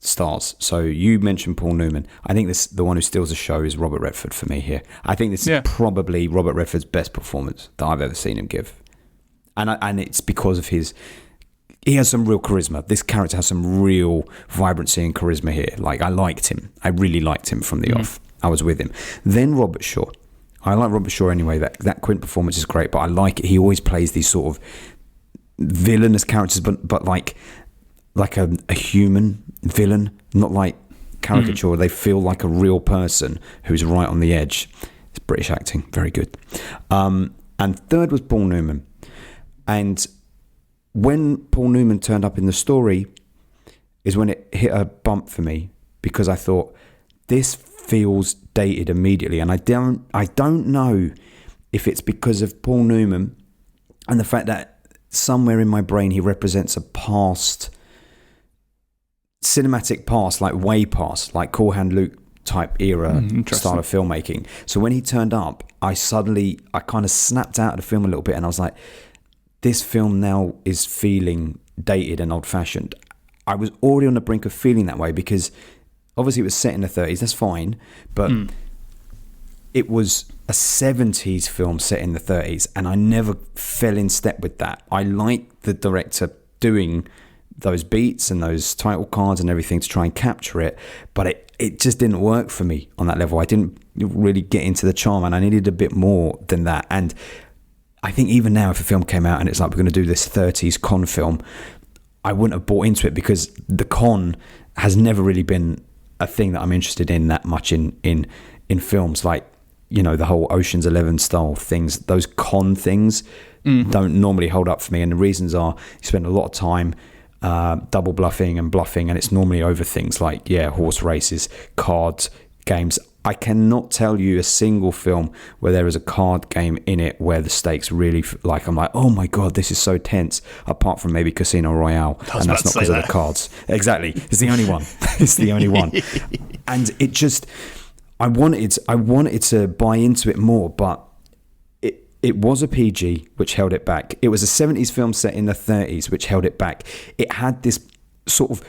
[SPEAKER 3] stars. So you mentioned Paul Newman. I think the one who steals the show is Robert Redford for me here. I think this is probably Robert Redford's best performance that I've ever seen him give. And it's because of he has some real charisma. This character has some real vibrancy and charisma here. Like, I liked him. I really liked him from the off. I was with him. Then Robert Shaw. I like Robert Shaw anyway. That Quint performance is great, but I like it. He always plays these sort of villainous characters, but like a human villain, not like caricature. They feel like a real person who's right on the edge. It's British acting, very good. And third was Paul Newman. And when Paul Newman turned up in the story is when it hit a bump for me, because I thought, this feels dated immediately. And I don't know if it's because of Paul Newman and the fact that somewhere in my brain he represents a past, cinematic past, like way past, like Cool Hand Luke type era style of filmmaking. So when he turned up, I kind of snapped out of the film a little bit, and I was like, this film now is feeling dated and old-fashioned. I was already on the brink of feeling that way because obviously it was set in the 30s, that's fine, but it was a 70s film set in the 30s, and I never fell in step with that. I like the director doing those beats and those title cards and everything to try and capture it, but it just didn't work for me on that level. I didn't really get into the charm, and I needed a bit more than that. And I think even now, if a film came out and it's like, we're going to do this 30s con film, I wouldn't have bought into it, because the con has never really been a thing that I'm interested in that much in films. Like, you know, the whole Ocean's 11 style things, those con things don't normally hold up for me. And the reasons are, you spend a lot of time double bluffing and bluffing, and it's normally over things like horse races, cards, games. I cannot tell you a single film where there is a card game in it where the stakes really, like, I'm like, oh my god, this is so tense, apart from maybe Casino Royale, and that's not because of the cards. Exactly, it's the only one. It's the only one. And it just, I wanted to buy into it more, but it was a PG, which held it back. It was a 70s film set in the 30s, which held it back. It had this sort of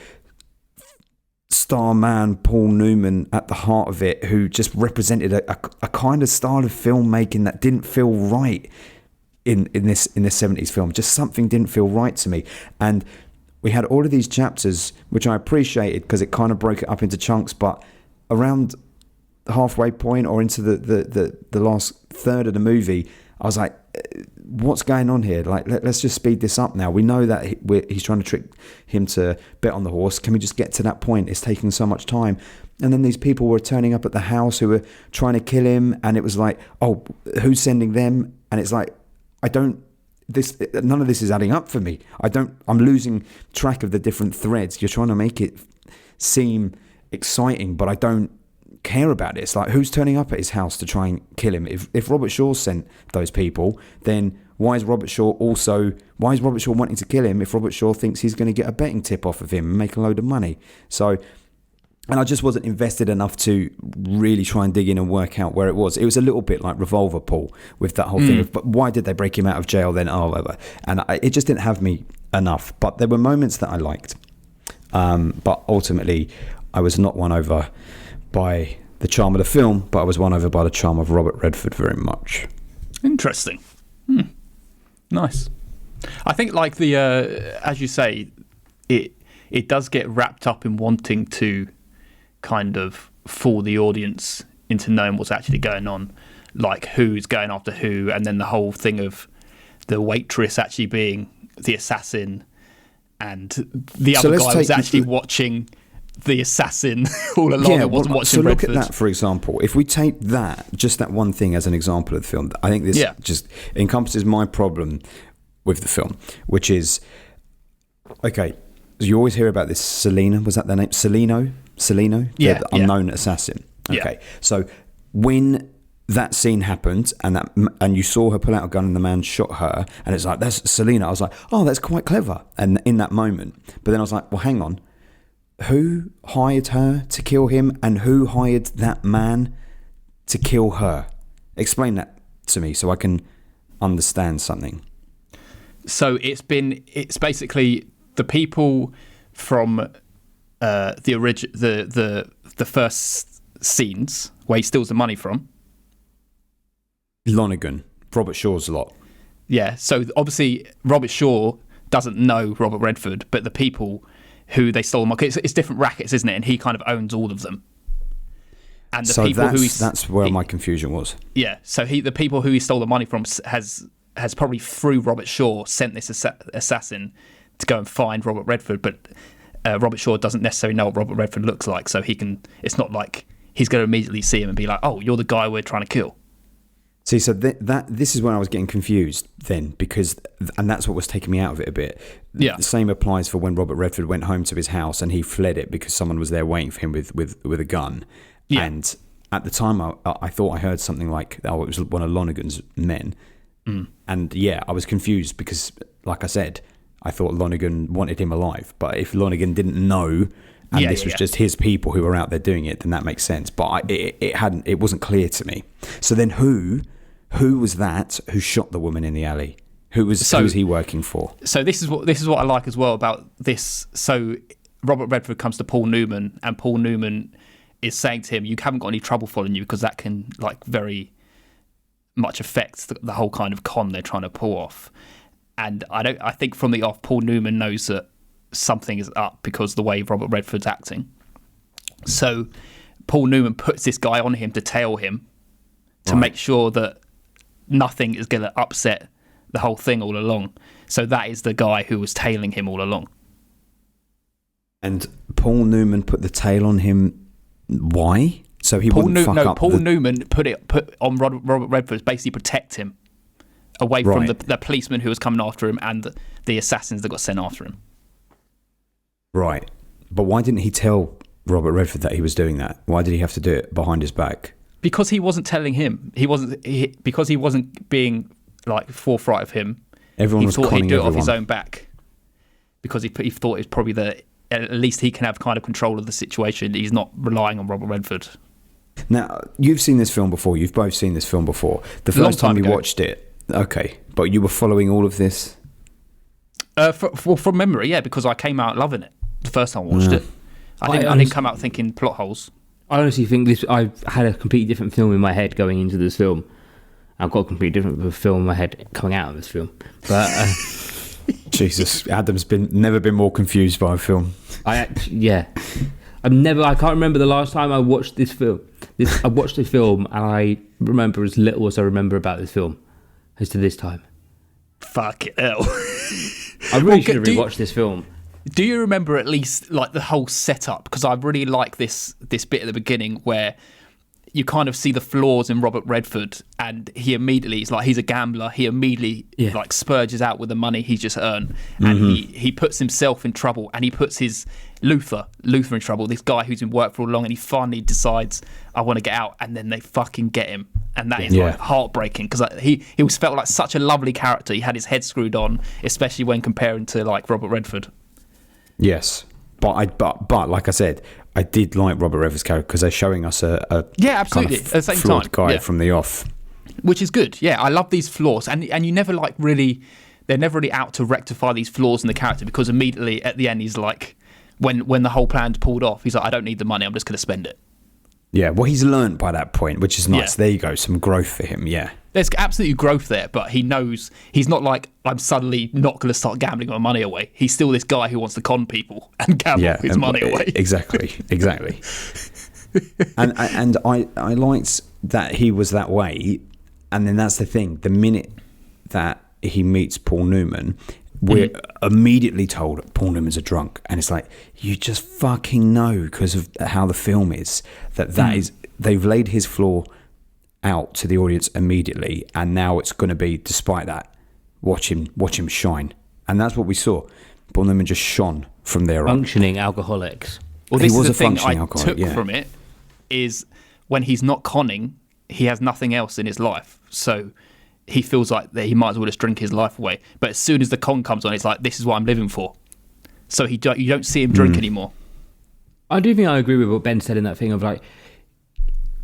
[SPEAKER 3] star man, Paul Newman, at the heart of it, who just represented a kind of style of filmmaking that didn't feel right in this 70s film. Just something didn't feel right to me. And we had all of these chapters, which I appreciated because it kind of broke it up into chunks, but around the halfway point or into the last third of the movie, I was like, what's going on here? Like, let's just speed this up now. We know that he's trying to trick him to bet on the horse. Can we just get to that point? It's taking so much time. And then these people were turning up at the house who were trying to kill him. And it was like, oh, who's sending them? And it's like, none of this is adding up for me. I'm losing track of the different threads. You're trying to make it seem exciting, but I don't care about it. It's like, who's turning up at his house to try and kill him? If Robert Shaw sent those people, then why is Robert Shaw wanting to kill him if Robert Shaw thinks he's going to get a betting tip off of him and make a load of money? So, and I just wasn't invested enough to really try and dig in and work out where it was. It was a little bit like Revolver, Paul, with that whole thing of, but why did they break him out of jail then? And it just didn't have me enough. But there were moments that I liked. But ultimately, I was not won over by the charm of the film, but I was won over by the charm of Robert Redford very much.
[SPEAKER 1] Interesting. Nice. I think, like, the as you say, it does get wrapped up in wanting to kind of fool the audience into knowing what's actually going on, like who's going after who, and then the whole thing of the waitress actually being the assassin, and the other guy was actually watching the assassin all along.
[SPEAKER 3] Yeah,
[SPEAKER 1] it wasn't watching
[SPEAKER 3] so
[SPEAKER 1] Redford.
[SPEAKER 3] Look at that, for example. If we take just that one thing as an example of the film, I think this just encompasses my problem with the film, which is, okay, you always hear about this Selena, was that their name? Celino, the unknown assassin. Okay, so when that scene happened and you saw her pull out a gun and the man shot her, and it's like, that's Selena, I was like, oh, that's quite clever, and in that moment. But then I was like, well, hang on, who hired her to kill him, and who hired that man to kill her? Explain that to me so I can understand something.
[SPEAKER 1] So it's basically the people from the first scenes where he steals the money from.
[SPEAKER 3] Lonergan, Robert Shaw's lot.
[SPEAKER 1] Yeah, so obviously Robert Shaw doesn't know Robert Redford, but the people who they stole the money, it's different rackets, isn't it? And he kind of owns all of them. And the people
[SPEAKER 3] that's where my confusion was.
[SPEAKER 1] Yeah, so the people who he stole the money from has probably, through Robert Shaw, sent this assassin to go and find Robert Redford, but Robert Shaw doesn't necessarily know what Robert Redford looks like, so it's not like he's going to immediately see him and be like, oh, you're the guy we're trying to kill.
[SPEAKER 3] See, so this is when I was getting confused then, and that's what was taking me out of it a bit.
[SPEAKER 1] Yeah.
[SPEAKER 3] The same applies for when Robert Redford went home to his house and he fled it because someone was there waiting for him with a gun. Yeah. And at the time, I thought I heard something like, oh, it was one of Lonergan's men. And yeah, I was confused because, like I said, I thought Lonergan wanted him alive. But if Lonergan didn't know, and this was just his people who were out there doing it, then that makes sense. But it wasn't clear to me. So then who was that who shot the woman in the alley? Who was he working for? So
[SPEAKER 1] this is what I like as well about this. So Robert Redford comes to Paul Newman, and Paul Newman is saying to him, you haven't got any trouble following you, because that can, like, very much affect the whole kind of con they're trying to pull off. And I think from the off, Paul Newman knows that something is up because the way Robert Redford's acting. So Paul Newman puts this guy on him to tail him to make sure that nothing is going to upset the whole thing all along. So that is the guy who was tailing him all along.
[SPEAKER 3] And Paul Newman put the tail on him. Why? So he wouldn't fuck up.
[SPEAKER 1] Paul Newman put on Robert Redford to basically protect him away from the policeman who was coming after him and the assassins that got sent after him.
[SPEAKER 3] Right. But why didn't he tell Robert Redford that he was doing that? Why did he have to do it behind his back?
[SPEAKER 1] Because he wasn't telling him. Because he wasn't being like forthright of him.
[SPEAKER 3] Everyone was
[SPEAKER 1] thought
[SPEAKER 3] conning
[SPEAKER 1] he'd do it
[SPEAKER 3] everyone.
[SPEAKER 1] off his own back. Because he thought it was probably at least he can have kind of control of the situation. He's not relying on Robert Redford.
[SPEAKER 3] Now, you've seen this film before. You've both seen this film before. The first time we watched it, okay, but you were following all of this?
[SPEAKER 1] From memory, yeah, because I came out loving it the first time I watched it. I didn't come out thinking plot holes.
[SPEAKER 5] I honestly think I had a completely different film in my head going into this film. I've got a completely different film in my head coming out of this film. But
[SPEAKER 3] Jesus, Adam's never been more confused by a film.
[SPEAKER 5] I can't remember the last time I watched this film. I watched this film and I remember as little as I remember about this film as to this time.
[SPEAKER 1] Fuck it, hell.
[SPEAKER 5] I really should have rewatched this film.
[SPEAKER 1] Do you remember at least like the whole setup? Because I really like this bit at the beginning where you kind of see the flaws in Robert Redford, and he's a gambler. He immediately like spurges out with the money he's just earned, and he puts himself in trouble, and he puts his Luther in trouble. This guy who's been worked for all along, and he finally decides, I want to get out, and then they fucking get him, and that is like heartbreaking because he was felt like such a lovely character. He had his head screwed on, especially when comparing to like Robert Redford.
[SPEAKER 3] Yes, but like I said, I did like Robert Redford's character because they're showing us a
[SPEAKER 1] absolutely
[SPEAKER 3] kind of
[SPEAKER 1] at the same
[SPEAKER 3] flawed
[SPEAKER 1] time
[SPEAKER 3] guy from the off,
[SPEAKER 1] which is good. Yeah, I love these flaws, and you never they're never really out to rectify these flaws in the character because immediately at the end he's like, when the whole plan's pulled off, he's like, I don't need the money, I'm just going to spend it.
[SPEAKER 3] Yeah, well, he's learned by that point, which is nice.
[SPEAKER 1] Yeah.
[SPEAKER 3] There you go, some growth for him. Yeah,
[SPEAKER 1] there's absolutely growth there, but he knows he's not like, I'm suddenly not going to start gambling my money away. He's still this guy who wants to con people and gamble his money away.
[SPEAKER 3] Exactly. and I liked that he was that way, and then that's the thing. The minute that he meets Paul Newman, we're immediately told Paul Newman's a drunk, and it's like, you just fucking know because of how the film is that is, they've laid his flaw out to the audience immediately, and now it's going to be, despite that, watch him shine, and that's what we saw. Paul Newman just shone from there on.
[SPEAKER 5] Functioning alcoholics.
[SPEAKER 1] Well, this is the thing I took from it is when he's not conning, he has nothing else in his life, so he feels like that he might as well just drink his life away. But as soon as the con comes on, it's like, this is what I'm living for. So you don't see him drink anymore.
[SPEAKER 5] I do think I agree with what Ben said in that thing of like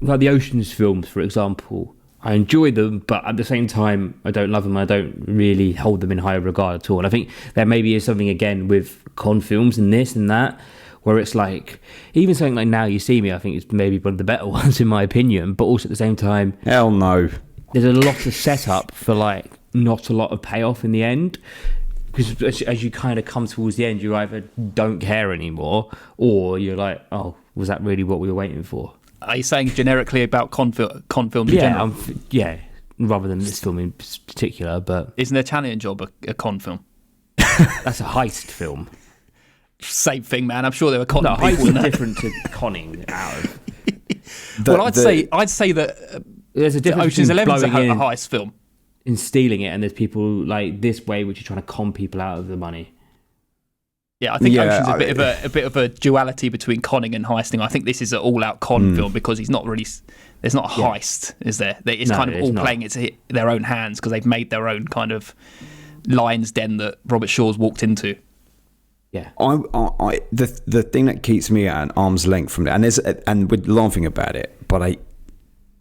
[SPEAKER 5] the Ocean's films, for example. I enjoy them, but at the same time, I don't love them. I don't really hold them in high regard at all. And I think there maybe is something again with con films and this and that, where it's like, even something like Now You See Me, I think it's maybe one of the better ones in my opinion, but also at the same time,
[SPEAKER 3] hell no.
[SPEAKER 5] There's a lot of setup for like not a lot of payoff in the end, because as you kind of come towards the end, you either don't care anymore, or you're like, oh, was that really what we were waiting for?
[SPEAKER 1] Are you saying generically about con films in general?
[SPEAKER 5] Yeah, rather than this film in particular, but
[SPEAKER 1] isn't a Challenge Job a con film?
[SPEAKER 5] That's a heist film.
[SPEAKER 1] Same thing, man. I'm sure there were con people
[SPEAKER 5] heist
[SPEAKER 1] in
[SPEAKER 5] is
[SPEAKER 1] that.
[SPEAKER 5] different to conning out of.
[SPEAKER 1] I'd say that
[SPEAKER 5] there's a difference
[SPEAKER 1] Ocean's 11's a
[SPEAKER 5] blowing in
[SPEAKER 1] heist film.
[SPEAKER 5] In stealing it, and there's people like this way which are trying to con people out of the money.
[SPEAKER 1] Yeah, I think Ocean's a bit of a duality between conning and heisting. I think this is an all-out con film because he's not really. There's not a heist, is there? It's kind of all playing into their own hands because they've made their own kind of lion's den that Robert Shaw's walked into.
[SPEAKER 5] Yeah,
[SPEAKER 3] the thing that keeps me at an arm's length from it, and we're laughing about it, but I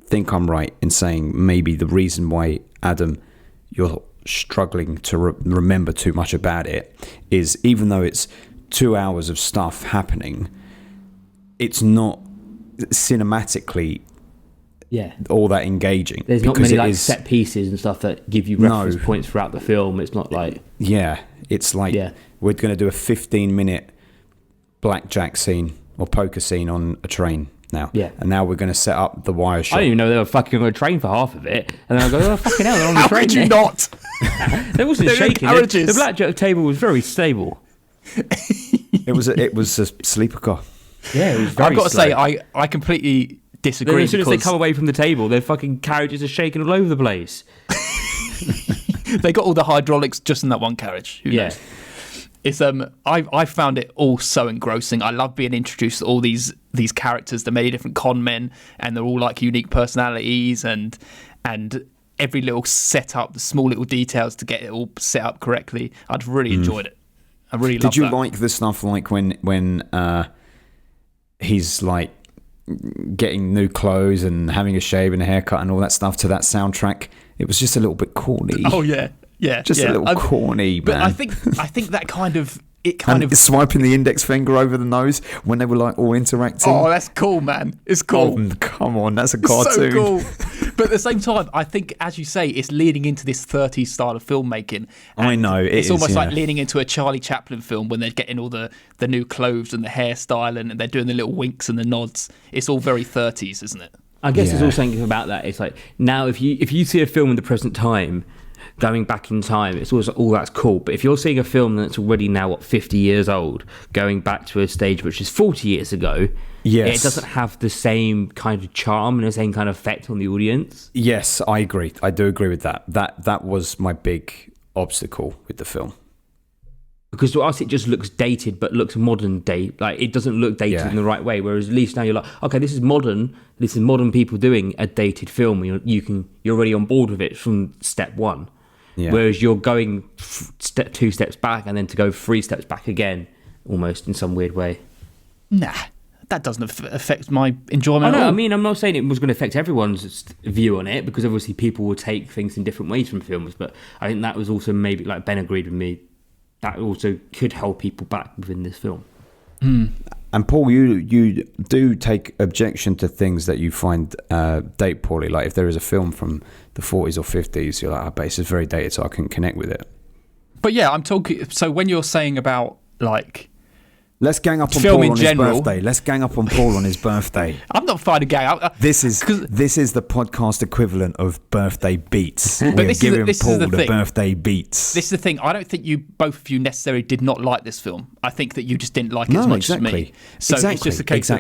[SPEAKER 3] think I'm right in saying maybe the reason why, Adam, you're struggling to remember too much about it is, even though it's 2 hours of stuff happening, it's not cinematically all that engaging.
[SPEAKER 5] There's not
[SPEAKER 3] because
[SPEAKER 5] many
[SPEAKER 3] it
[SPEAKER 5] like
[SPEAKER 3] is-
[SPEAKER 5] set pieces and stuff that give you reference points throughout the film. It's not like
[SPEAKER 3] Yeah, it's like we're going to do a 15-minute blackjack scene or poker scene on a train now.
[SPEAKER 5] Yeah.
[SPEAKER 3] And now we're going to set up the wire shot.
[SPEAKER 5] I didn't even know they were fucking on a train for half of it, and then I go, oh fucking hell, they're on the
[SPEAKER 1] How
[SPEAKER 5] train.
[SPEAKER 1] could you
[SPEAKER 5] there.
[SPEAKER 1] not?
[SPEAKER 5] They wasn't
[SPEAKER 1] They're in
[SPEAKER 5] shaking.
[SPEAKER 1] carriages.
[SPEAKER 5] The blackjack table was very stable.
[SPEAKER 3] It was a sleeper car.
[SPEAKER 5] Yeah, it was very
[SPEAKER 1] I've got to
[SPEAKER 5] slow.
[SPEAKER 1] say, I completely
[SPEAKER 5] Then
[SPEAKER 1] disagree.
[SPEAKER 5] as soon as they
[SPEAKER 1] because
[SPEAKER 5] come away from the table, their fucking carriages are shaking all over the place.
[SPEAKER 1] they got all the hydraulics just in that one carriage. Who knows? It's I found it all so engrossing. I love being introduced to all these characters, the many different con men, and they're all like unique personalities and every little setup, the small little details to get it all set up correctly. I'd really enjoyed it. I really loved
[SPEAKER 3] Did you
[SPEAKER 1] that.
[SPEAKER 3] like the stuff like when he's like getting new clothes and having a shave and a haircut and all that stuff to that soundtrack? It was just a little bit corny.
[SPEAKER 1] Oh yeah,
[SPEAKER 3] Just a little corny, man.
[SPEAKER 1] But I think that kind of it kind
[SPEAKER 3] and
[SPEAKER 1] of.
[SPEAKER 3] swiping the index finger over the nose when they were like all interacting.
[SPEAKER 1] Oh, that's cool, man. It's cool.
[SPEAKER 3] Oh, come on, that's a
[SPEAKER 1] So
[SPEAKER 3] cartoon.
[SPEAKER 1] cool. But at the same time, I think, as you say, it's leading into this 30s style of filmmaking.
[SPEAKER 3] I know, it
[SPEAKER 1] it's
[SPEAKER 3] is,
[SPEAKER 1] almost like
[SPEAKER 3] yeah.
[SPEAKER 1] leaning into a Charlie Chaplin film when they're getting all the new clothes and the hairstyle and they're doing the little winks and the nods. It's all very 30s, isn't it?
[SPEAKER 5] I guess there's
[SPEAKER 3] Yeah.
[SPEAKER 5] also something about that. It's like now, if you see a film in the present time, going back in time, it's always all that's cool. But if you're seeing a film that's already now 50 years old, going back to a stage which is 40 years ago,
[SPEAKER 3] Yes.
[SPEAKER 5] it doesn't have the same kind of charm and the same kind of effect on the audience.
[SPEAKER 3] Yes, I agree. I do agree with that. That was my big obstacle with the film.
[SPEAKER 5] Because to us, it just looks dated, but looks modern day. Like it doesn't look dated
[SPEAKER 3] Yeah.
[SPEAKER 5] in the right way. Whereas at least now you're like, okay, this is modern. This is modern people doing a dated film. You're already on board with it from step one.
[SPEAKER 3] Yeah.
[SPEAKER 5] Whereas you're going two steps back and then to go 3 steps back again, almost in some weird way.
[SPEAKER 1] Nah, that doesn't affect my enjoyment
[SPEAKER 5] I
[SPEAKER 1] at
[SPEAKER 5] know.
[SPEAKER 1] all.
[SPEAKER 5] I mean, I'm not saying it was going to affect everyone's view on it because obviously people will take things in different ways from films. But I think that was also maybe like Ben agreed with me. That also could hold people back within this film.
[SPEAKER 3] And Paul, you do take objection to things that you find date poorly. Like if there is a film from the 40s or 50s, you're like, but this is very dated, so I can connect with it.
[SPEAKER 1] But yeah, I'm talking. So when you're saying about like,
[SPEAKER 3] Let's gang up on
[SPEAKER 1] Film
[SPEAKER 3] Paul
[SPEAKER 1] in
[SPEAKER 3] on
[SPEAKER 1] general.
[SPEAKER 3] his birthday. Let's gang up on Paul on his birthday.
[SPEAKER 1] I'm not finding gang.
[SPEAKER 3] This is the podcast equivalent of birthday beats. We're
[SPEAKER 1] this is the-
[SPEAKER 3] giving
[SPEAKER 1] this is
[SPEAKER 3] Paul
[SPEAKER 1] the
[SPEAKER 3] the
[SPEAKER 1] thing.
[SPEAKER 3] birthday beats.
[SPEAKER 1] This is the thing. I don't think both of you necessarily did not like this film. I think that you just didn't like it as
[SPEAKER 3] no,
[SPEAKER 1] much
[SPEAKER 3] exactly.
[SPEAKER 1] as me. So
[SPEAKER 3] exactly.
[SPEAKER 1] it's just a case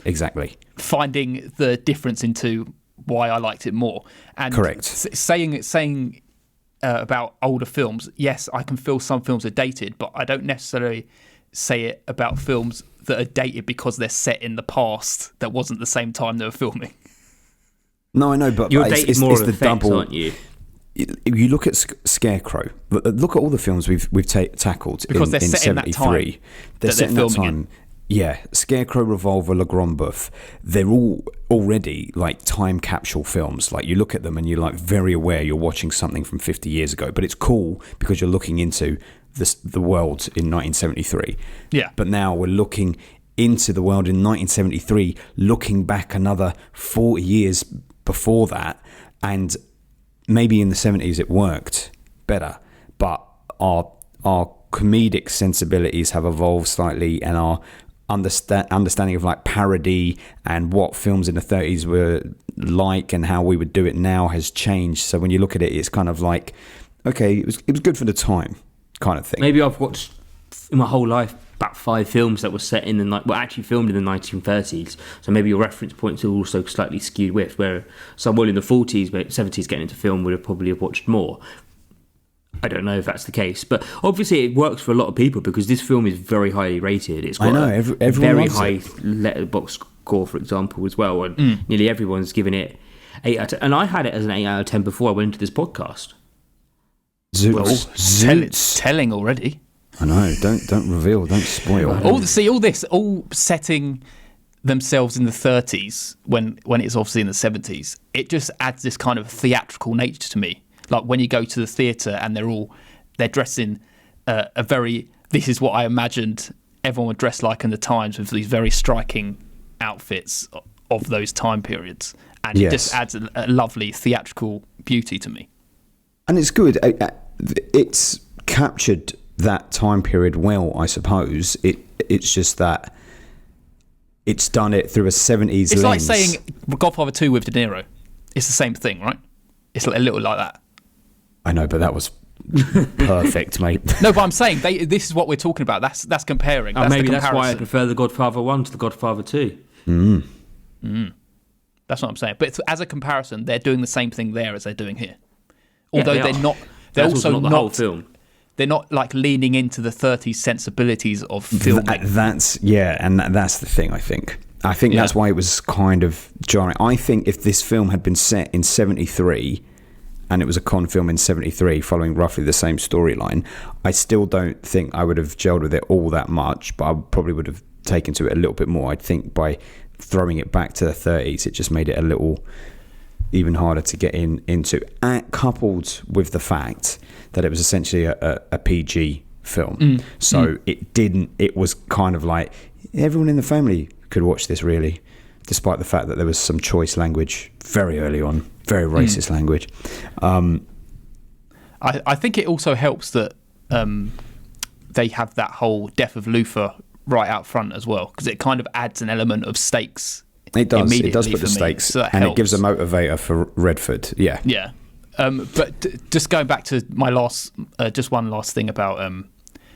[SPEAKER 3] exactly.
[SPEAKER 1] of finding the difference into why I liked it more. And
[SPEAKER 3] Correct.
[SPEAKER 1] Saying about older films, yes, I can feel some films are dated, but I don't necessarily say it about films that are dated because they're set in the past that wasn't the same time they were filming.
[SPEAKER 3] No, I know, but
[SPEAKER 5] You're
[SPEAKER 3] it's,
[SPEAKER 5] dated
[SPEAKER 3] it's,
[SPEAKER 5] more
[SPEAKER 3] it's
[SPEAKER 5] of
[SPEAKER 3] the
[SPEAKER 5] effects,
[SPEAKER 3] double.
[SPEAKER 5] aren't you?
[SPEAKER 3] You look at Scarecrow. Look at all the films we've tackled
[SPEAKER 1] Because
[SPEAKER 3] in,
[SPEAKER 1] they're
[SPEAKER 3] in
[SPEAKER 1] set in that
[SPEAKER 3] 73.
[SPEAKER 1] time
[SPEAKER 3] They're
[SPEAKER 1] that
[SPEAKER 3] set in
[SPEAKER 1] they're
[SPEAKER 3] that
[SPEAKER 1] filming
[SPEAKER 3] time. Yeah, Scarecrow, Revolver, Le Grand Boeuf. They're all already like time capsule films. Like you look at them and you're like very aware you're watching something from 50 years ago. But it's cool because you're looking into the world in 1973.
[SPEAKER 1] Yeah.
[SPEAKER 3] But now we're looking into the world in 1973, looking back another 40 years before that, and maybe in the 70s it worked better, but our comedic sensibilities have evolved slightly, and our understanding of like parody and what films in the 30s were like and how we would do it now has changed. So when you look at it, it's kind of like, okay, it was good for the time kind of thing.
[SPEAKER 5] Maybe I've watched in my whole life about 5 films that were set in actually filmed in the 1930s. So maybe your reference points are also slightly skewed with, where someone in the 40s, but 70s getting into film would have probably watched more. I don't know if that's the case, but obviously it works for a lot of people because this film is very highly rated. It's got
[SPEAKER 3] I know, everyone
[SPEAKER 5] very
[SPEAKER 3] loves
[SPEAKER 5] high
[SPEAKER 3] it.
[SPEAKER 5] letterbox score, for example, as well, and nearly everyone's given it 8 out of 10. And I had it as an 8 out of 10 before I went into this podcast.
[SPEAKER 3] Zoots.
[SPEAKER 1] Telling already.
[SPEAKER 3] I know. Don't reveal. Don't spoil.
[SPEAKER 1] All setting themselves in the 30s when it's obviously in the 70s. It just adds this kind of theatrical nature to me. Like when you go to the theatre and they're dressed in a very. This is what I imagined everyone would dress like in the times, with these very striking outfits of those time periods, and it just adds a lovely theatrical beauty to me.
[SPEAKER 3] And it's good. It's captured that time period well, I suppose. It's just that it's done it through a 70s
[SPEAKER 1] It's
[SPEAKER 3] lens.
[SPEAKER 1] like saying Godfather 2 with De Niro. It's the same thing, right? It's a little like that.
[SPEAKER 3] I know, but that was perfect, mate.
[SPEAKER 1] No, but I'm saying this is what we're talking about. That's comparing. That's
[SPEAKER 5] maybe
[SPEAKER 1] the
[SPEAKER 5] that's why I
[SPEAKER 1] comparison.
[SPEAKER 5] prefer The Godfather 1 to The Godfather 2.
[SPEAKER 1] That's what I'm saying. But as a comparison, they're doing the same thing there as they're doing here. Although
[SPEAKER 5] they
[SPEAKER 1] they're
[SPEAKER 5] are.
[SPEAKER 1] not. They're
[SPEAKER 5] That's
[SPEAKER 1] also
[SPEAKER 5] not the whole film.
[SPEAKER 1] They're not like leaning into the 30s sensibilities of filming.
[SPEAKER 3] That's the thing. I think that's why it was kind of jarring. I think if this film had been set in 73 and it was a con film in 73 following roughly the same storyline, I still don't think I would have gelled with it all that much, but I probably would have taken to it a little bit more. I think by throwing it back to the 30s, it just made it a little even harder to get into, coupled with the fact that it was essentially a PG film. It was kind of like everyone in the family could watch this, really, despite the fact that there was some choice language very early on, very racist language.
[SPEAKER 1] I think it also helps that they have that whole death of Luther right out front as well, because it kind of adds an element of stakes.
[SPEAKER 3] It does. It does put
[SPEAKER 1] for
[SPEAKER 3] the
[SPEAKER 1] me,
[SPEAKER 3] stakes,
[SPEAKER 1] so that
[SPEAKER 3] and
[SPEAKER 1] helps.
[SPEAKER 3] it gives a motivator for Redford. Yeah.
[SPEAKER 1] Yeah. But just going back to my just one last thing about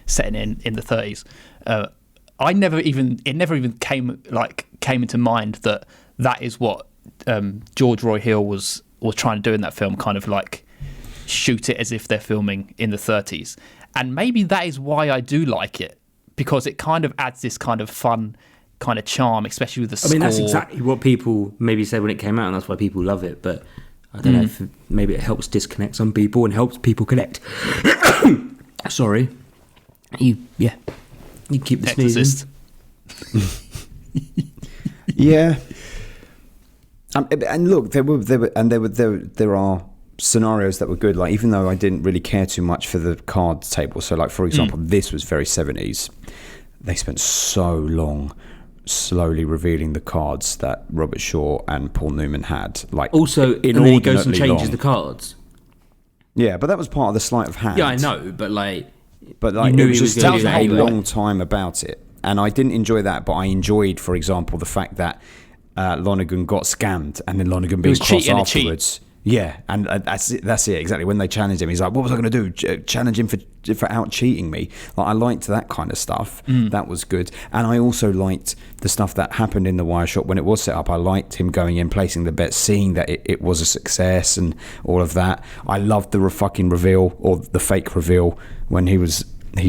[SPEAKER 1] setting in the 30s. It never even came into mind that is what George Roy Hill was trying to do in that film, kind of like shoot it as if they're filming in the 30s. And maybe that is why I do like it, because it kind of adds this kind of fun kind of charm, especially with the score.
[SPEAKER 5] I mean, that's exactly what people maybe said when it came out, and that's why people love it. But I don't know if maybe it helps disconnect some people and helps people connect. Sorry. You keep the sneezing.
[SPEAKER 3] Yeah. And look, there are scenarios that were good. Like, even though I didn't really care too much for the cards table, so like for example, this was very 70s. They spent so long slowly revealing the cards that Robert Shaw and Paul Newman had. Like,
[SPEAKER 5] Also, and then he goes and
[SPEAKER 3] inordinately
[SPEAKER 5] changes
[SPEAKER 3] long.
[SPEAKER 5] the cards.
[SPEAKER 3] Yeah, but that was part of the sleight of hand.
[SPEAKER 5] Yeah, I know, but like
[SPEAKER 3] It
[SPEAKER 5] knew
[SPEAKER 3] was
[SPEAKER 5] he was
[SPEAKER 3] just
[SPEAKER 5] gonna
[SPEAKER 3] taking
[SPEAKER 5] do
[SPEAKER 3] a
[SPEAKER 5] that anyway.
[SPEAKER 3] long time about it, and I didn't enjoy that. But I enjoyed, for example, the fact that Lonergan got scammed, and then Lonergan being
[SPEAKER 1] was
[SPEAKER 3] cross
[SPEAKER 1] cheating a cheat.
[SPEAKER 3] afterwards. Yeah, and that's it exactly. When they challenged him, he's like, "What was I going to do? Challenge him for out cheating me?" Like, I liked that kind of stuff. That was good, and I also liked the stuff that happened in the wire shop when it was set up. I liked him going in, placing the bet, seeing that it was a success, and all of that. I loved the fucking reveal, or the fake reveal, when he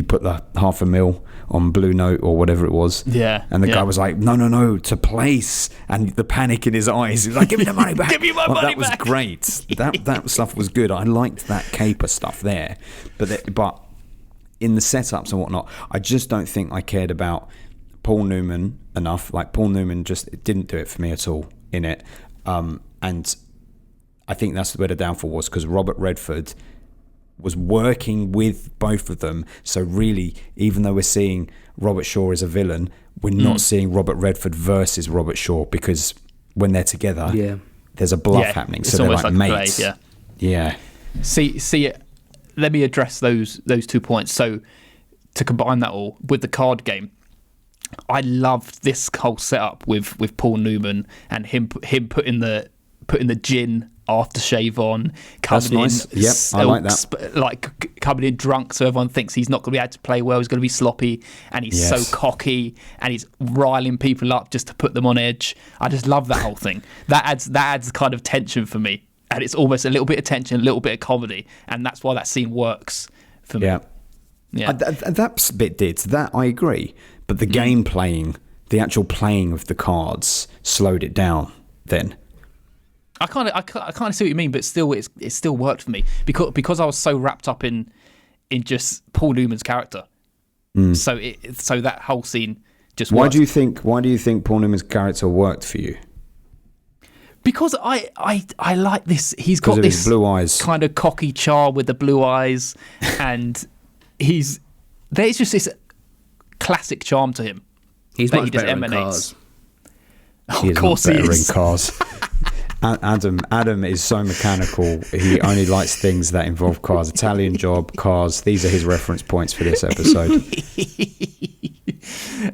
[SPEAKER 3] put the $500,000 on Blue Note or whatever it was.
[SPEAKER 1] Yeah,
[SPEAKER 3] And the
[SPEAKER 1] yeah.
[SPEAKER 3] guy was like, no, to place. And the panic in his eyes. He was like, give me the money back.
[SPEAKER 1] Give me my money
[SPEAKER 3] That was
[SPEAKER 1] back.
[SPEAKER 3] great. That stuff was good. I liked that caper stuff there. But in the setups and whatnot, I just don't think I cared about Paul Newman enough. Like, Paul Newman just didn't do it for me at all in it. And I think that's where the downfall was, because Robert Redford was working with both of them. So really, even though we're seeing Robert Shaw as a villain, we're not seeing Robert Redford versus Robert Shaw, because when they're together, there's a bluff happening.
[SPEAKER 1] It's
[SPEAKER 3] So they're
[SPEAKER 1] almost
[SPEAKER 3] like
[SPEAKER 1] like a
[SPEAKER 3] mates.
[SPEAKER 1] play,
[SPEAKER 3] Yeah.
[SPEAKER 1] See, let me address those 2 points. So to combine that all with the card game, I loved this whole setup with Paul Newman and him putting the gin aftershave on, coming
[SPEAKER 3] nice.
[SPEAKER 1] in,
[SPEAKER 3] Yep, I like that.
[SPEAKER 1] Coming in drunk, so everyone thinks he's not going to be able to play well. He's going to be sloppy, and he's
[SPEAKER 3] Yes.
[SPEAKER 1] so cocky, and he's riling people up just to put them on edge. I just love that whole thing. That adds kind of tension for me, and it's almost a little bit of tension, a little bit of comedy, and that's why that scene works for me. Yeah.
[SPEAKER 3] That bit did. That I agree. But the game playing, the actual playing of the cards, slowed it down then.
[SPEAKER 1] I kind of see what you mean, but still, it still worked for me because I was so wrapped up in just Paul Newman's character. So that whole scene just
[SPEAKER 3] Why
[SPEAKER 1] worked.
[SPEAKER 3] do you think Paul Newman's character worked for you?
[SPEAKER 1] Because I like this. He's
[SPEAKER 3] Because
[SPEAKER 1] got
[SPEAKER 3] of
[SPEAKER 1] this
[SPEAKER 3] his blue eyes.
[SPEAKER 1] kind of cocky charm with the blue eyes, and there's just this classic charm to him.
[SPEAKER 5] he's
[SPEAKER 1] that
[SPEAKER 5] much
[SPEAKER 1] he just
[SPEAKER 5] better in
[SPEAKER 1] emanates.
[SPEAKER 5] cars.
[SPEAKER 1] Oh,
[SPEAKER 3] He
[SPEAKER 1] of
[SPEAKER 3] is
[SPEAKER 1] course
[SPEAKER 3] not
[SPEAKER 1] he
[SPEAKER 3] better
[SPEAKER 1] is.
[SPEAKER 3] in cars. Adam is so mechanical. He only likes things that involve cars. Italian Job, cars. These are his reference points for this episode.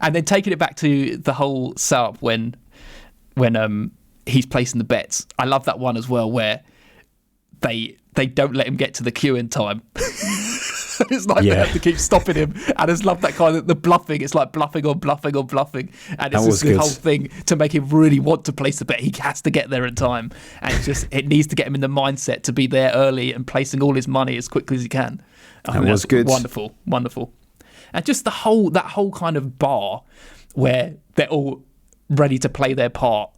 [SPEAKER 1] And then taking it back to the whole setup when he's placing the bets. I love that one as well, where they don't let him get to the queue in time. It's like they have to keep stopping him. And I just love that kind of the bluffing. It's like bluffing on bluffing on bluffing. And it's just the whole thing to make him really want to place the bet. He has to get there in time. And it needs to get him in the mindset to be there early and placing all his money as quickly as he can.
[SPEAKER 3] That was good.
[SPEAKER 1] Wonderful, wonderful. And just that whole kind of bar where they're all ready to play their part.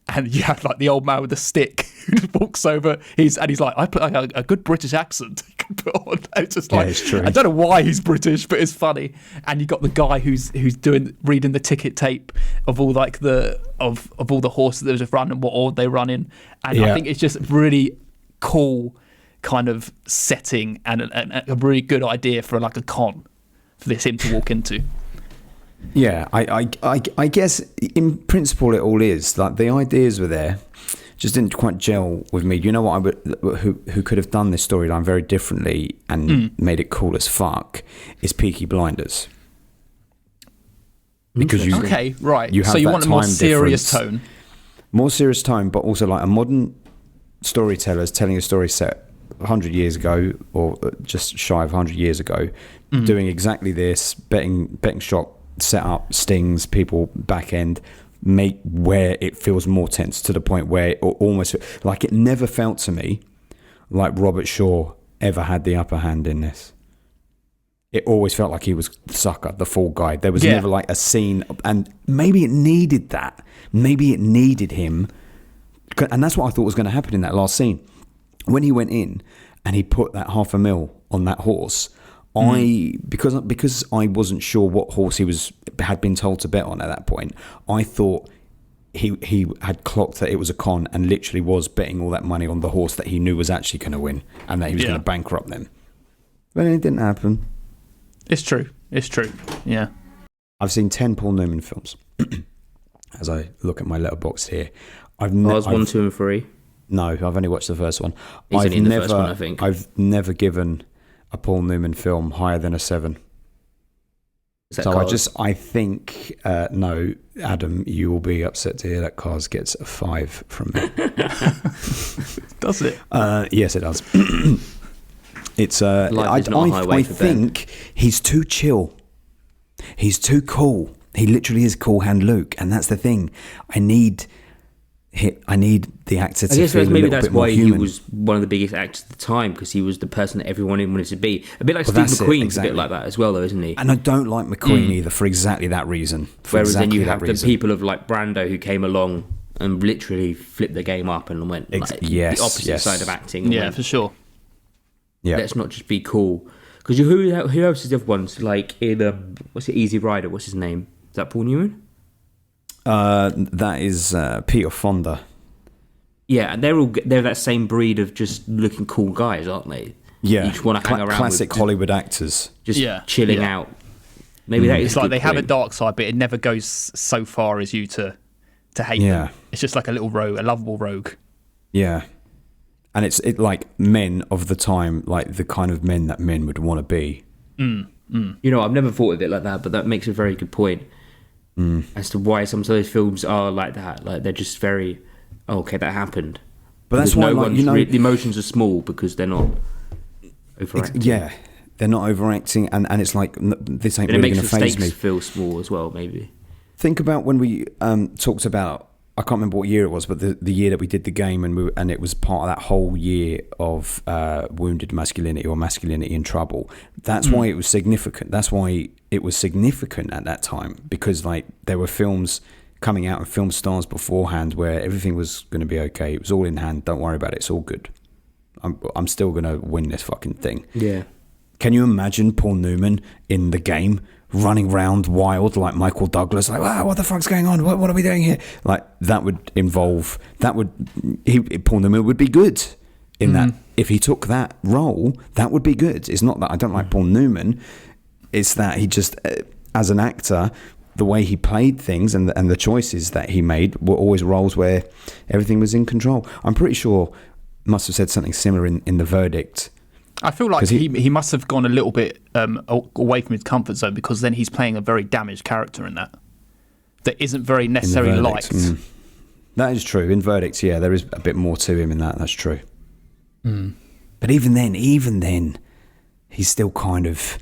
[SPEAKER 1] And you have like the old man with the stick who just walks over. He's like, I put a good British accent he can put on. And it's just like,
[SPEAKER 3] it's true.
[SPEAKER 1] I don't know why he's British, but it's funny. And you got the guy who's reading the ticket tape of all like of all the horses that was run and what order they run in. And I think it's just really cool kind of setting and a really good idea for like a con for him to walk into.
[SPEAKER 3] Yeah, I guess in principle it all is like the ideas were there, just didn't quite gel with me. You know what? Who could have done this storyline very differently and made it cool as fuck is Peaky Blinders. Because you
[SPEAKER 1] so you want a more serious tone,
[SPEAKER 3] but also like a modern storyteller telling a story set 100 years ago or just shy of 100 years ago, doing exactly this, betting shop. Set up stings, people back end, make where it feels more tense to the point where it almost like it never felt to me like Robert Shaw ever had the upper hand in this. It always felt like he was the sucker, the fall guy. There was never like a scene, and maybe it needed that. Maybe it needed him, and that's what I thought was going to happen in that last scene when he went in and he put that $500,000 on that horse. Because I wasn't sure what horse he had been told to bet on at that point, I thought he had clocked that it was a con and literally was betting all that money on the horse that he knew was actually going to win and that he was going to bankrupt them. But it didn't happen.
[SPEAKER 1] It's true. Yeah.
[SPEAKER 3] I've seen 10 Paul Newman films. As I look at my letterbox here, I've
[SPEAKER 5] 1, 2, and 3.
[SPEAKER 3] No, I've only watched the first one.
[SPEAKER 5] He's only in the first one, I think.
[SPEAKER 3] I've never given a Paul Newman film higher than a 7. So Cars? I think no, Adam, you will be upset to hear that Cars gets a 5 from me.
[SPEAKER 1] Does it?
[SPEAKER 3] Yes, it does. It's I think he's too chill. He's too cool. He literally is Cool Hand Luke, and that's the thing. I need the actor to feel a little bit more human.
[SPEAKER 5] He was one of the biggest actors at the time, because he was the person that everyone wanted to be. A bit like Steve McQueen's a bit like that as well, though, isn't he?
[SPEAKER 3] And I don't like McQueen either for exactly that reason.
[SPEAKER 5] Whereas then you have the people of like Brando who came along and literally flipped the game up and went the opposite side of acting.
[SPEAKER 1] Yeah, for sure.
[SPEAKER 3] Yeah.
[SPEAKER 5] Let's not just be cool. Because who else is the other ones? Like in what's it, Easy Rider? What's his name? Is that Paul Newman?
[SPEAKER 3] That is Peter Fonda.
[SPEAKER 5] Yeah, and they're that same breed of just looking cool guys, aren't they?
[SPEAKER 3] Yeah,
[SPEAKER 5] you just want to hang around
[SPEAKER 3] classic
[SPEAKER 5] with
[SPEAKER 3] Hollywood actors,
[SPEAKER 5] just chilling out. Maybe that is.
[SPEAKER 1] It's like they have a dark side, but it never goes so far as you to hate them. It's just like a little rogue, a lovable rogue.
[SPEAKER 3] Yeah, and it's like men of the time, like the kind of men that men would want to be.
[SPEAKER 5] You know, I've never thought of it like that, but that makes a very good point as to why some of those films are like that. Like they're just very, okay, that happened.
[SPEAKER 3] But that's why,
[SPEAKER 5] the emotions are small because they're not overacting.
[SPEAKER 3] They're not overacting, and it's like this ain't really going to phase me.
[SPEAKER 5] It makes the stakes feel small as well, maybe.
[SPEAKER 3] Think about when we talked about, I can't remember what year it was, but the year that we did the game, and it was part of that whole year of wounded masculinity or masculinity in trouble. That's why it was significant. That's why it was significant at that time, because like there were films coming out and film stars beforehand where everything was going to be okay. It was all in hand. Don't worry about it. It's all good. I'm still going to win this fucking thing.
[SPEAKER 5] Yeah.
[SPEAKER 3] Can you imagine Paul Newman in the game running around wild like Michael Douglas, like, wow, what the fuck's going on? What are we doing here? Like that would involve, Paul Newman would be good in that. If he took that role, that would be good. It's not that I don't like Paul Newman. It's that he just, as an actor, the way he played things and the choices that he made were always roles where everything was in control. I'm pretty sure must have said something similar in The Verdict.
[SPEAKER 1] I feel like he must have gone a little bit away from his comfort zone, because then he's playing a very damaged character in that isn't very necessarily liked.
[SPEAKER 3] That is true. In Verdicts, yeah, there is a bit more to him in that. That's true. But even then, he's still kind of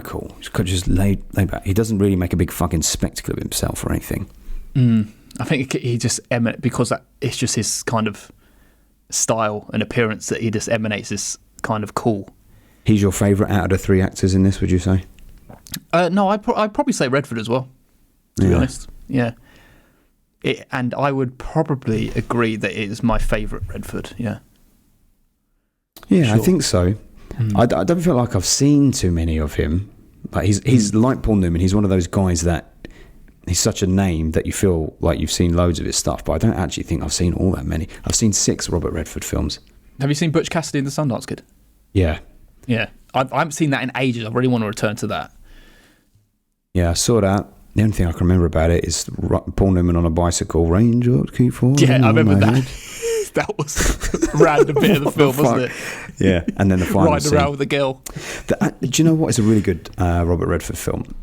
[SPEAKER 3] cool. He's just laid back. He doesn't really make a big fucking spectacle of himself or anything.
[SPEAKER 1] I think he just because it's just his kind of style and appearance that he just emanates this kind of cool.
[SPEAKER 3] He's your favourite out of the three actors in this, would you say?
[SPEAKER 1] No, I'd probably say Redford as well, to be honest. Yeah. And I would probably agree that it is my favourite Redford, yeah.
[SPEAKER 3] Yeah,
[SPEAKER 1] Sure.
[SPEAKER 3] I think so. I don't feel like I've seen too many of him. Like he's like Paul Newman. He's one of those guys that he's such a name that you feel like you've seen loads of his stuff, but I don't actually think I've seen all that many. I've seen 6 Robert Redford films.
[SPEAKER 1] Have you seen Butch Cassidy and the Sundance Kid?
[SPEAKER 3] Yeah.
[SPEAKER 1] Yeah. I haven't seen that in ages. I really want to return to that.
[SPEAKER 3] Yeah, I saw that. The only thing I can remember about it is Paul Newman on a bicycle. Ranger, keep falling.
[SPEAKER 1] Yeah, I remember
[SPEAKER 3] on my
[SPEAKER 1] that.
[SPEAKER 3] head.
[SPEAKER 1] That was a random bit of the film, wasn't it?
[SPEAKER 3] Yeah, and then the final
[SPEAKER 1] Riding
[SPEAKER 3] scene.
[SPEAKER 1] around with a girl.
[SPEAKER 3] Do you know what is a really good Robert Redford film?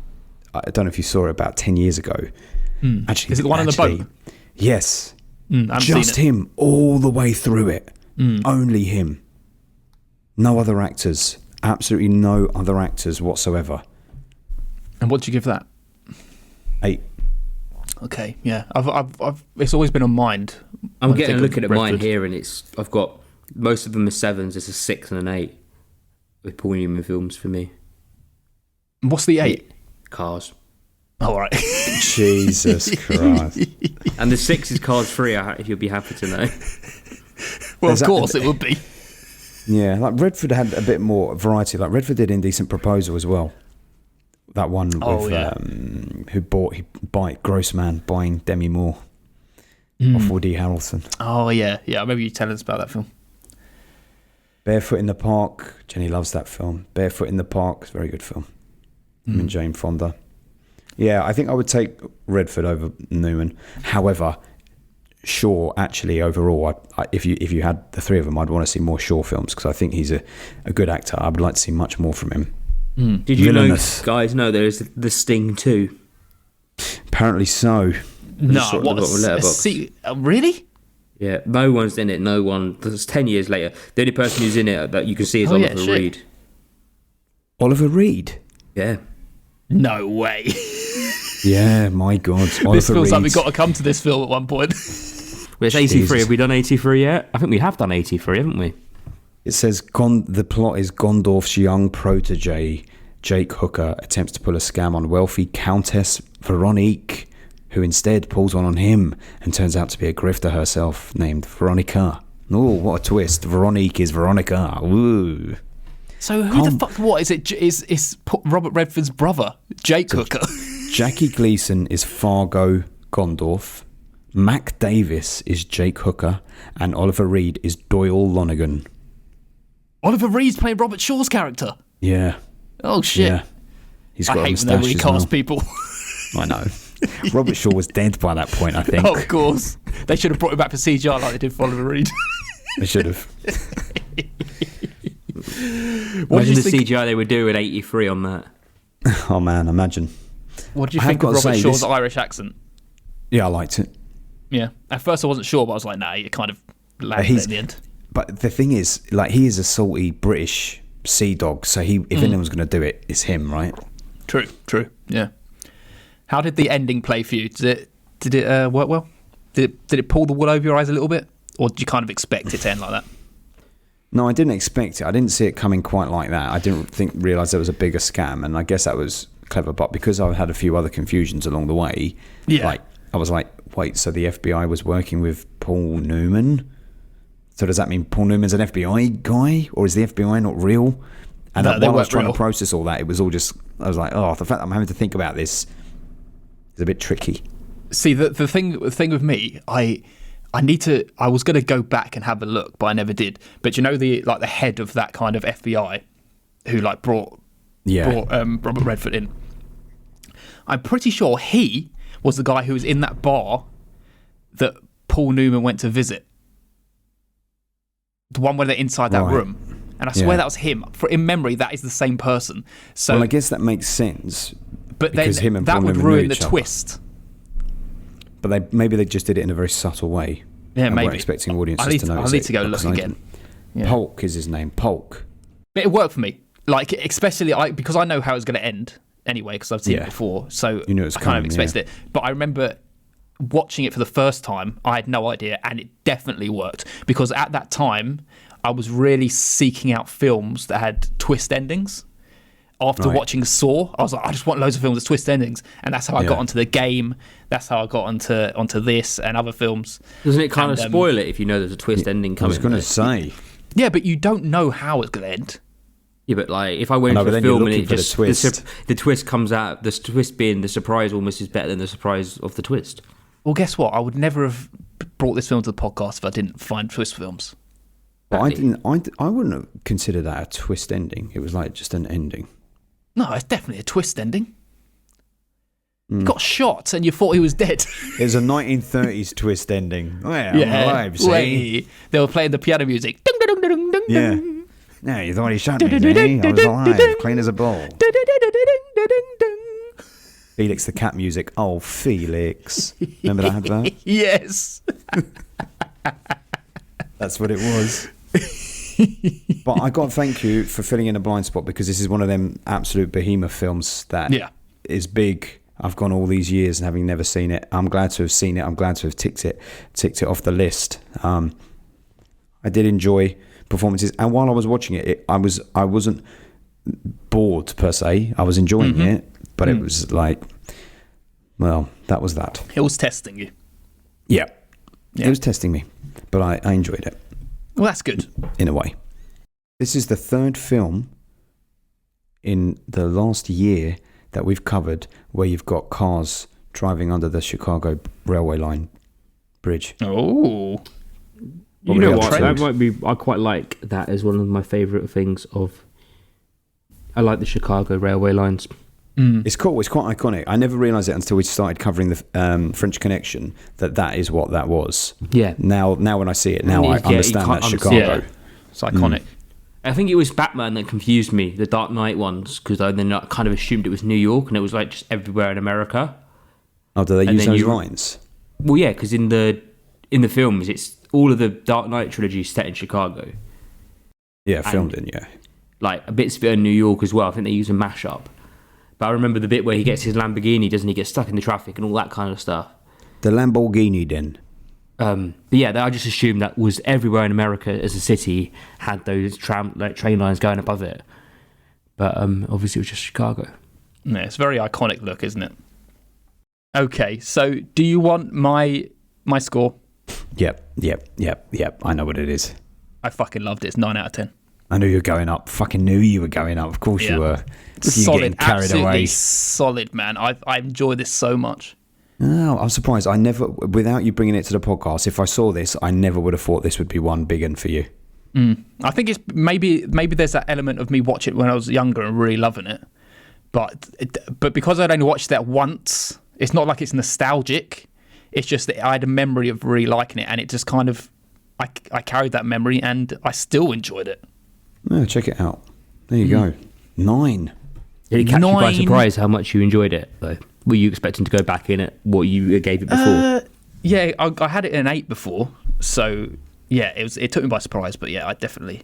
[SPEAKER 3] I don't know if you saw it about 10 years ago. Actually,
[SPEAKER 1] Is it the one on the boat?
[SPEAKER 3] Yes.
[SPEAKER 1] I haven't
[SPEAKER 3] Just
[SPEAKER 1] seen it.
[SPEAKER 3] him all the way through it. Only him. No other actors. Absolutely no other actors whatsoever.
[SPEAKER 1] And what do you give that?
[SPEAKER 3] 8.
[SPEAKER 1] Okay, yeah. I've it's always been on mind.
[SPEAKER 5] I'm
[SPEAKER 1] when
[SPEAKER 5] getting a
[SPEAKER 1] thinking
[SPEAKER 5] look
[SPEAKER 1] of
[SPEAKER 5] at mine
[SPEAKER 1] Redford.
[SPEAKER 5] here, and I've got most of them are 7s. It's a 6 and an 8 with Paul Newman films for me.
[SPEAKER 1] What's the 8?
[SPEAKER 5] Cars.
[SPEAKER 1] All right.
[SPEAKER 3] Jesus Christ.
[SPEAKER 5] And the 6 is Cars 3, if you'll be happy to know.
[SPEAKER 1] Well,
[SPEAKER 3] There's
[SPEAKER 1] of course it would be.
[SPEAKER 3] Yeah, like Redford had a bit more variety. Like Redford did Indecent Proposal as well. That one with Grossman buying Demi Moore off Woody Harrelson.
[SPEAKER 1] Oh yeah, yeah. I remember you telling us about that film.
[SPEAKER 3] Barefoot in the Park. Jenny loves that film. Barefoot in the Park. It's a very good film. Him and Jane Fonda. Yeah, I think I would take Redford over Newman. However, Shaw actually overall, if you had the three of them, I'd want to see more Shaw films because I think he's a good actor. I would like to see much more from him.
[SPEAKER 5] Did you
[SPEAKER 3] Villainous.
[SPEAKER 5] guys know there is The Sting 2?
[SPEAKER 3] Apparently so.
[SPEAKER 1] No,
[SPEAKER 5] saw it
[SPEAKER 1] what?
[SPEAKER 5] on Letterboxd.
[SPEAKER 1] Really?
[SPEAKER 5] Yeah, no one's in it. No one. It's 10 years later. The only person who's in it that you can see is
[SPEAKER 1] Oh, yeah,
[SPEAKER 5] Oliver
[SPEAKER 1] shit.
[SPEAKER 5] Reed.
[SPEAKER 3] Oliver Reed.
[SPEAKER 5] Yeah.
[SPEAKER 1] No way.
[SPEAKER 3] Yeah, my God.
[SPEAKER 1] This
[SPEAKER 3] Oliver
[SPEAKER 1] feels like
[SPEAKER 3] Reed.
[SPEAKER 1] we've got to come to this film at one point.
[SPEAKER 5] Well, it's 83.
[SPEAKER 3] Jesus.
[SPEAKER 5] Have we done 83 yet? I think we have done 83, haven't we?
[SPEAKER 3] It says the plot is Gondorf's young protege, Jake Hooker, attempts to pull a scam on wealthy Countess Veronique, who instead pulls one on him and turns out to be a grifter herself named Veronica. Oh, what a twist. Veronique is Veronica. Ooh.
[SPEAKER 1] So who the fuck? What is it? Is Robert Redford's brother, Jake Hooker?
[SPEAKER 3] Jackie Gleason is Fargo Gondorf. Mac Davis is Jake Hooker. And Oliver Reed is Doyle Lonergan.
[SPEAKER 1] Oliver Reed's playing Robert Shaw's character.
[SPEAKER 3] Yeah.
[SPEAKER 1] Oh shit!
[SPEAKER 3] Yeah. He's got
[SPEAKER 1] I
[SPEAKER 3] a
[SPEAKER 1] hate when they
[SPEAKER 3] moustache as well.
[SPEAKER 1] recast people.
[SPEAKER 3] I know. Robert Shaw was dead by that point, I think.
[SPEAKER 1] Oh, of course, they should have brought him back for CGI like they did for Oliver Reed.
[SPEAKER 3] They should have.
[SPEAKER 1] What did
[SPEAKER 5] Imagine
[SPEAKER 1] you
[SPEAKER 5] the
[SPEAKER 1] think?
[SPEAKER 5] CGI they would do at 83 on that.
[SPEAKER 3] Oh, man, imagine.
[SPEAKER 1] What did you
[SPEAKER 3] I have
[SPEAKER 1] think of
[SPEAKER 3] got to
[SPEAKER 1] Robert
[SPEAKER 3] say,
[SPEAKER 1] Shaw's
[SPEAKER 3] this-
[SPEAKER 1] Irish accent?
[SPEAKER 3] Yeah, I liked it.
[SPEAKER 1] Yeah. At first, I wasn't sure, but I was like, nah, you kind of landed
[SPEAKER 3] He's-
[SPEAKER 1] it in the end.
[SPEAKER 3] But the thing is, like, he is a salty British sea dog, so if anyone's going to do it, it's him, right?
[SPEAKER 1] True. Yeah. How did the ending play for you? Did it work well? Did it pull the wool over your eyes a little bit, or did you kind of expect it to end like that?
[SPEAKER 3] No, I didn't expect it. I didn't see it coming quite like that. I didn't realise there was a bigger scam, and I guess that was clever. But because I had a few other confusions along the way,
[SPEAKER 1] Yeah.
[SPEAKER 3] like I was like, wait, so the FBI was working with Paul Newman? So does that mean Paul Newman's an FBI guy, or is the FBI not real? And
[SPEAKER 1] No, they
[SPEAKER 3] while I was
[SPEAKER 1] weren't
[SPEAKER 3] trying
[SPEAKER 1] real.
[SPEAKER 3] to process all that, it was all just, I was like, oh, the fact that I'm having to think about this is a bit tricky.
[SPEAKER 1] See, the thing with me, I was going to go back and have a look, but I never did. But you know, the head of that kind of FBI, who brought
[SPEAKER 3] Yeah.
[SPEAKER 1] Robert Redford in. I'm pretty sure he was the guy who was in that bar that Paul Newman went to visit. The one where they're inside that room. And I swear that was him. In memory, that is the same person. So,
[SPEAKER 3] well, I guess that makes sense.
[SPEAKER 1] But then
[SPEAKER 3] him and
[SPEAKER 1] that
[SPEAKER 3] Paul
[SPEAKER 1] would
[SPEAKER 3] Newman
[SPEAKER 1] ruin
[SPEAKER 3] knew
[SPEAKER 1] the
[SPEAKER 3] each other.
[SPEAKER 1] twist.
[SPEAKER 3] But maybe they just did it in a very subtle way.
[SPEAKER 1] Yeah,
[SPEAKER 3] and
[SPEAKER 1] maybe.
[SPEAKER 3] weren't expecting audiences to notice
[SPEAKER 1] I need to go
[SPEAKER 3] it,
[SPEAKER 1] look
[SPEAKER 3] because
[SPEAKER 1] again. Yeah.
[SPEAKER 3] Polk is his name. Polk.
[SPEAKER 1] But it worked for me. Like, especially because I know how it's going to end anyway, because I've seen it before. So
[SPEAKER 3] you knew it was
[SPEAKER 1] I kind of
[SPEAKER 3] coming,
[SPEAKER 1] expected it. But I remember watching it for the first time. I had no idea, and it definitely worked. Because at that time, I was really seeking out films that had twist endings. After watching Saw, I was like, I just want loads of films with twist endings, and that's how I got onto The Game. That's how I got onto this and other films.
[SPEAKER 5] Doesn't it kind of spoil it if you know there's a twist ending coming?
[SPEAKER 3] I was going to say.
[SPEAKER 1] Yeah, but you don't know how it's going to end.
[SPEAKER 5] Yeah, but like if I went to a film and it just
[SPEAKER 3] twist.
[SPEAKER 5] the twist comes out, the twist being the surprise almost is better than the surprise of the twist.
[SPEAKER 1] Well, guess what? I would never have brought this film to the podcast if I didn't find twist films.
[SPEAKER 3] But I wouldn't have considered that a twist ending. It was like just an ending.
[SPEAKER 1] No, it's definitely a twist ending. He got shot and you thought he was dead.
[SPEAKER 3] It was a 1930s twist ending. Oh, yeah, I'm alive, see?
[SPEAKER 1] Wait, they were playing the piano music. Ding, ding, ding, ding,
[SPEAKER 3] Yeah.
[SPEAKER 1] ding.
[SPEAKER 3] No, you thought he shot me, see? I was alive, clean as a ball. Felix the Cat music. Oh, Felix. Remember that advert?
[SPEAKER 1] Yes.
[SPEAKER 3] That's what it was. But I got to thank you for filling in a blind spot, because this is one of them absolute behemoth films that is big. I've gone all these years and having never seen it. I'm glad to have seen it. I'm glad to have ticked it off the list. I did enjoy performances, and while I was watching it, I wasn't bored per se. I was enjoying it, but it was like, well, that was that.
[SPEAKER 1] It was testing you.
[SPEAKER 3] Yeah. It was testing me, but I enjoyed it.
[SPEAKER 1] Well, that's good.
[SPEAKER 3] In a way. This is the third film in the last year that we've covered where you've got cars driving under the Chicago railway line bridge.
[SPEAKER 1] Oh.
[SPEAKER 5] You know what? That might be. I quite like that as one of my favourite things of. I like the Chicago railway lines.
[SPEAKER 3] It's cool. It's quite iconic. I never realised it until we started covering the French Connection that is what that was.
[SPEAKER 5] Yeah.
[SPEAKER 3] Now when I see it, now I understand that's Chicago.
[SPEAKER 1] Yeah. It's iconic.
[SPEAKER 5] I think it was Batman that confused me, the Dark Knight ones, because I then kind of assumed it was New York, and it was like just everywhere in America.
[SPEAKER 3] Oh, do they use those lines?
[SPEAKER 5] Well, yeah, because in the films, it's all of the Dark Knight trilogy set in Chicago.
[SPEAKER 3] Yeah, filmed in, yeah.
[SPEAKER 5] Like a bit in New York as well. I think they use a mashup. But I remember the bit where he gets his Lamborghini, doesn't he? Get stuck in the traffic and all that kind of stuff.
[SPEAKER 3] The Lamborghini, then.
[SPEAKER 5] But yeah, I just assumed that was everywhere in America as a city had those train lines going above it. But obviously it was just Chicago.
[SPEAKER 1] Yeah, it's a very iconic look, isn't it? Okay, so do you want my score?
[SPEAKER 3] Yep. I know what it is.
[SPEAKER 1] I fucking loved it. It's 9 out of 10.
[SPEAKER 3] I knew you were going up. Fucking knew you were going up. Of course you were.
[SPEAKER 1] Solid, absolutely
[SPEAKER 3] away.
[SPEAKER 1] solid, man. I enjoy this so much.
[SPEAKER 3] No, I'm surprised. I never, without you bringing it to the podcast, if I saw this, I never would have thought this would be one big one for you.
[SPEAKER 1] I think it's maybe there's that element of me watching it when I was younger and really loving it, but because I'd only watched that once, it's not like it's nostalgic. It's just that I had a memory of really liking it, and it just kind of I carried that memory, and I still enjoyed it.
[SPEAKER 3] No, check it out. There you go. 9.
[SPEAKER 5] Did it catch you by surprise how much you enjoyed it, though? Were you expecting to go back in at what you gave it before?
[SPEAKER 1] Yeah, I had it in 8 before, so yeah, it took me by surprise, but yeah, I definitely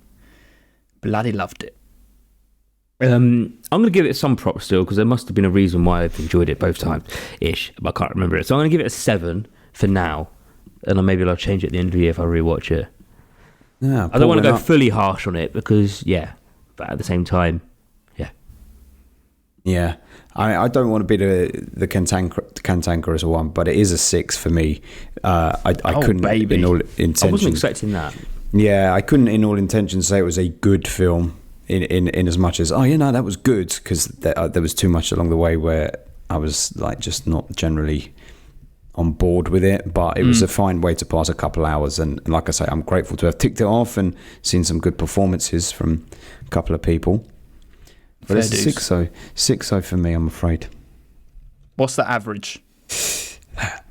[SPEAKER 1] bloody loved it.
[SPEAKER 5] I'm going to give it some props still, because there must have been a reason why I've enjoyed it both times ish, but I can't remember it. So I'm going to give it a 7 for now, and maybe I'll change it at the end of the year if I rewatch it.
[SPEAKER 3] Yeah,
[SPEAKER 5] I don't want to go fully harsh on it because, yeah, but at the same time, yeah.
[SPEAKER 3] Yeah, I don't want to be the cantankerous one, but it is a 6 for me. I couldn't, in all intentions.
[SPEAKER 5] I wasn't expecting that.
[SPEAKER 3] Yeah, I couldn't, in all intentions, say it was a good film. In as much as that was good, because there was too much along the way where I was like just not generally on board with it, but it was a fine way to pass a couple hours, and like I say, I'm grateful to have ticked it off and seen some good performances from a couple of people. But it's a 6-0 for me, I'm afraid.
[SPEAKER 1] What's the average?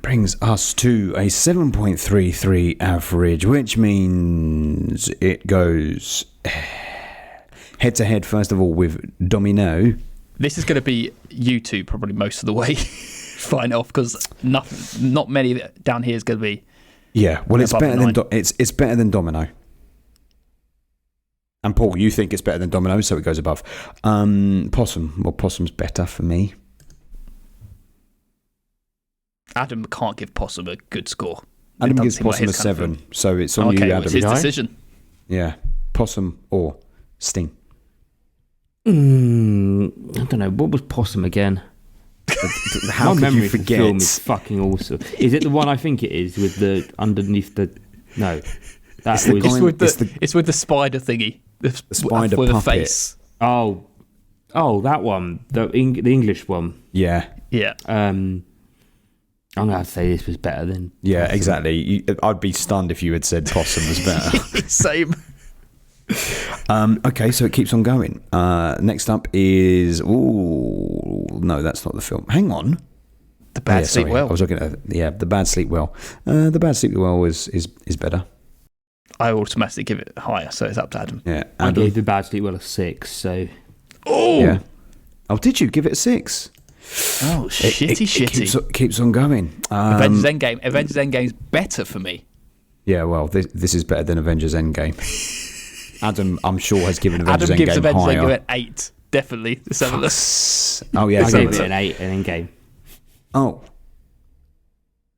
[SPEAKER 3] Brings us to a 7.33 average, which means it goes head to head, first of all, with Domino.
[SPEAKER 1] This is going to be you two probably most of the way. Fine off, because not many down here is going to be.
[SPEAKER 3] Yeah, well, it's
[SPEAKER 1] above
[SPEAKER 3] better
[SPEAKER 1] the
[SPEAKER 3] than it's better than Domino. And Paul, you think it's better than Domino, so it goes above. Possum. Well, Possum's better for me.
[SPEAKER 1] Adam can't give Possum a good score.
[SPEAKER 3] Adam
[SPEAKER 1] It doesn't
[SPEAKER 3] gives
[SPEAKER 1] seem like
[SPEAKER 3] Possum a
[SPEAKER 1] his kind of
[SPEAKER 3] 7,
[SPEAKER 1] film.
[SPEAKER 3] so it's on
[SPEAKER 1] Okay,
[SPEAKER 3] you,
[SPEAKER 1] well,
[SPEAKER 3] Adam.
[SPEAKER 1] it's his decision.
[SPEAKER 3] Yeah, Possum or Sting.
[SPEAKER 5] I don't know. What was Possum again?
[SPEAKER 3] How
[SPEAKER 5] My
[SPEAKER 3] could
[SPEAKER 5] memory
[SPEAKER 3] you
[SPEAKER 5] for the film
[SPEAKER 3] forget?
[SPEAKER 5] is fucking awesome. Is it the one I think it is with the underneath the? No, that
[SPEAKER 3] It's the
[SPEAKER 5] was.
[SPEAKER 3] guy-
[SPEAKER 1] It's with the spider thingy. The
[SPEAKER 3] spider
[SPEAKER 1] with a
[SPEAKER 3] puppet.
[SPEAKER 1] face.
[SPEAKER 5] Oh, that one, the English one.
[SPEAKER 3] Yeah,
[SPEAKER 1] Yeah.
[SPEAKER 5] I'm gonna have to say this was better than.
[SPEAKER 3] yeah,
[SPEAKER 5] Possum.
[SPEAKER 3] exactly. I'd be stunned if you had said Possum was better.
[SPEAKER 1] Same.
[SPEAKER 3] Okay, so it keeps on going. Next up is no, that's not the film. Hang on.
[SPEAKER 1] The Bad
[SPEAKER 3] Yeah,
[SPEAKER 1] Sleep
[SPEAKER 3] sorry.
[SPEAKER 1] Well.
[SPEAKER 3] I was looking at The Bad Sleep Well. The Bad Sleep Well is better.
[SPEAKER 1] I automatically give it higher, so it's up to Adam.
[SPEAKER 3] Yeah,
[SPEAKER 5] I
[SPEAKER 3] Adam.
[SPEAKER 5] gave the Bad Sleep Well a 6. So
[SPEAKER 1] Oh,
[SPEAKER 3] Yeah. Oh, did you give it a 6?
[SPEAKER 1] oh, shitty.
[SPEAKER 3] It keeps on going.
[SPEAKER 1] Avengers Endgame. Avengers Endgame's better for me.
[SPEAKER 3] Yeah, well, this is better than Avengers Endgame. Adam, I'm sure, has given Avengers
[SPEAKER 1] Adam gives
[SPEAKER 3] Endgame
[SPEAKER 1] Avengers
[SPEAKER 3] higher.
[SPEAKER 1] Endgame an 8. Definitely. Let's have a look.
[SPEAKER 3] Oh yeah,
[SPEAKER 5] I
[SPEAKER 3] let's
[SPEAKER 5] gave
[SPEAKER 3] have a
[SPEAKER 5] it
[SPEAKER 3] look.
[SPEAKER 5] an 8 and then game.
[SPEAKER 3] Oh,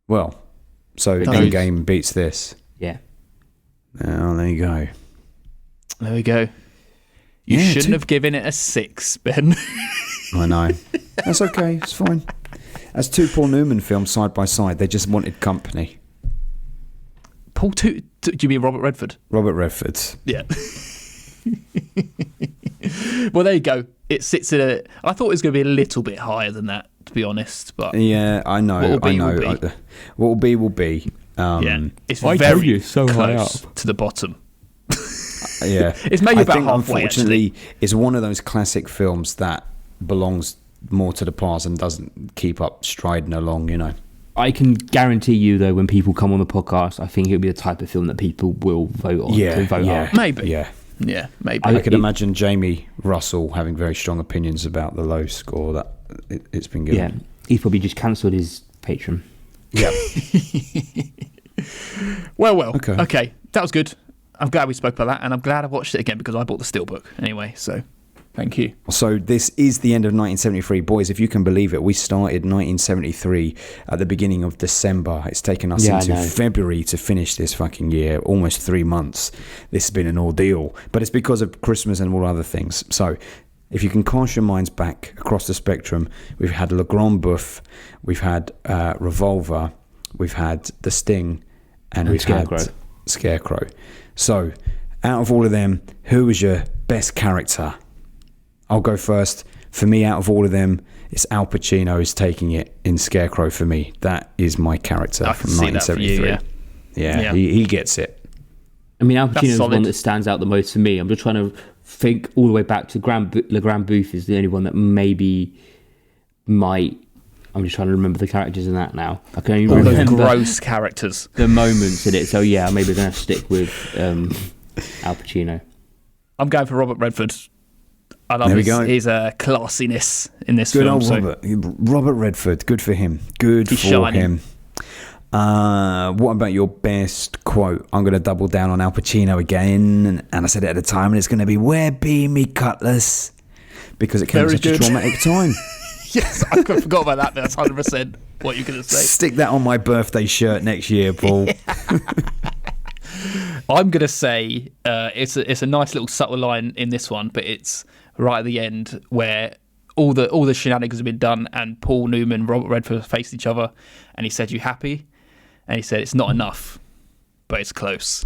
[SPEAKER 3] well, so
[SPEAKER 1] Nice.
[SPEAKER 3] Endgame beats this.
[SPEAKER 5] Yeah.
[SPEAKER 3] Oh, there you go.
[SPEAKER 1] There we go. You
[SPEAKER 3] Yeah,
[SPEAKER 1] shouldn't have given it a 6, Ben.
[SPEAKER 3] I know. That's okay. It's fine. As two Paul Newman films side by side, they just wanted company.
[SPEAKER 1] Paul, do you mean Robert Redford?
[SPEAKER 3] Robert Redford.
[SPEAKER 1] Yeah. Well, there you go. It sits at a. I thought it was going to be a little bit higher than that, to be honest. But
[SPEAKER 3] Yeah, I know.
[SPEAKER 1] What will be,
[SPEAKER 3] I know.
[SPEAKER 1] will be.
[SPEAKER 3] What will be will be.
[SPEAKER 1] yeah, it's
[SPEAKER 5] I
[SPEAKER 1] very
[SPEAKER 5] told you, so high
[SPEAKER 3] Oh.
[SPEAKER 1] close to the bottom.
[SPEAKER 3] Yeah,
[SPEAKER 1] It's maybe
[SPEAKER 3] I
[SPEAKER 1] about
[SPEAKER 3] think,
[SPEAKER 1] halfway,
[SPEAKER 3] unfortunately, it's one of those classic films that belongs more to the past and doesn't keep up striding along. You know.
[SPEAKER 5] I can guarantee you, though, when people come on the podcast, I think it'll be the type of film that people will vote on.
[SPEAKER 3] Yeah,
[SPEAKER 5] to vote
[SPEAKER 3] yeah,
[SPEAKER 5] up.
[SPEAKER 1] Maybe.
[SPEAKER 3] Yeah.
[SPEAKER 1] Yeah, maybe.
[SPEAKER 3] I could
[SPEAKER 5] it-
[SPEAKER 3] imagine Jamie Russell having very strong opinions about the low score that it's been
[SPEAKER 5] Yeah.
[SPEAKER 3] given.
[SPEAKER 5] He's probably just cancelled his Patreon.
[SPEAKER 3] Yeah.
[SPEAKER 1] Well.
[SPEAKER 3] Okay.
[SPEAKER 1] Okay, that was good. I'm glad we spoke about that, and I'm glad I watched it again because I bought the Steelbook anyway. So, thank you.
[SPEAKER 3] So this is the end of 1973. Boys, if you can believe it, we started 1973 at the beginning of December. It's taken us
[SPEAKER 5] Yeah, I
[SPEAKER 3] into
[SPEAKER 5] know.
[SPEAKER 3] February to finish this fucking year, almost 3 months. This has been an ordeal, but it's because of Christmas and all other things. So if you can cast your minds back across the spectrum, we've had Le Grand Boeuf, we've had Revolver, we've had The Sting, and we've
[SPEAKER 5] Scarecrow.
[SPEAKER 3] had Scarecrow. So out of all of them, who was your best character? I'll go first. For me, out of all of them, it's Al Pacino who's taking it in Scarecrow for me. That is my character
[SPEAKER 1] I
[SPEAKER 3] from
[SPEAKER 1] can see that for you,
[SPEAKER 3] 1973.
[SPEAKER 1] yeah.
[SPEAKER 3] Yeah. He gets it.
[SPEAKER 5] I mean, Al
[SPEAKER 1] That's
[SPEAKER 5] Pacino's the one
[SPEAKER 1] solid.
[SPEAKER 5] that stands out the most for me. I'm just trying to think all the way back to Le Grand Boeuf is the only one that maybe might. I'm just trying to remember the characters in that now. I can only
[SPEAKER 1] All those
[SPEAKER 5] remember
[SPEAKER 1] gross characters.
[SPEAKER 5] the moments in it. So yeah, maybe then stick with Al Pacino.
[SPEAKER 1] I'm going for Robert Redford. I love
[SPEAKER 3] There we go.
[SPEAKER 1] his classiness in this
[SPEAKER 3] Good
[SPEAKER 1] film.
[SPEAKER 3] old
[SPEAKER 1] so
[SPEAKER 3] Robert Redford. Good for him. Good
[SPEAKER 1] He's
[SPEAKER 3] for
[SPEAKER 1] shining.
[SPEAKER 3] him. What about your best quote? I'm going to double down on Al Pacino again. And I said it at the time, and it's going to be, "Where be me cutlass?" Because it came at
[SPEAKER 1] Very
[SPEAKER 3] such a
[SPEAKER 1] good.
[SPEAKER 3] traumatic time.
[SPEAKER 1] yes, I forgot about that. But that's 100% what you're going to say.
[SPEAKER 3] Stick that on my birthday shirt next year, Paul.
[SPEAKER 1] I'm going to say it's a nice little subtle line in this one, but it's right at the end where all the shenanigans have been done, and Paul Newman, Robert Redford faced each other, and he said, "You happy?" And he said, "It's not enough, but it's close."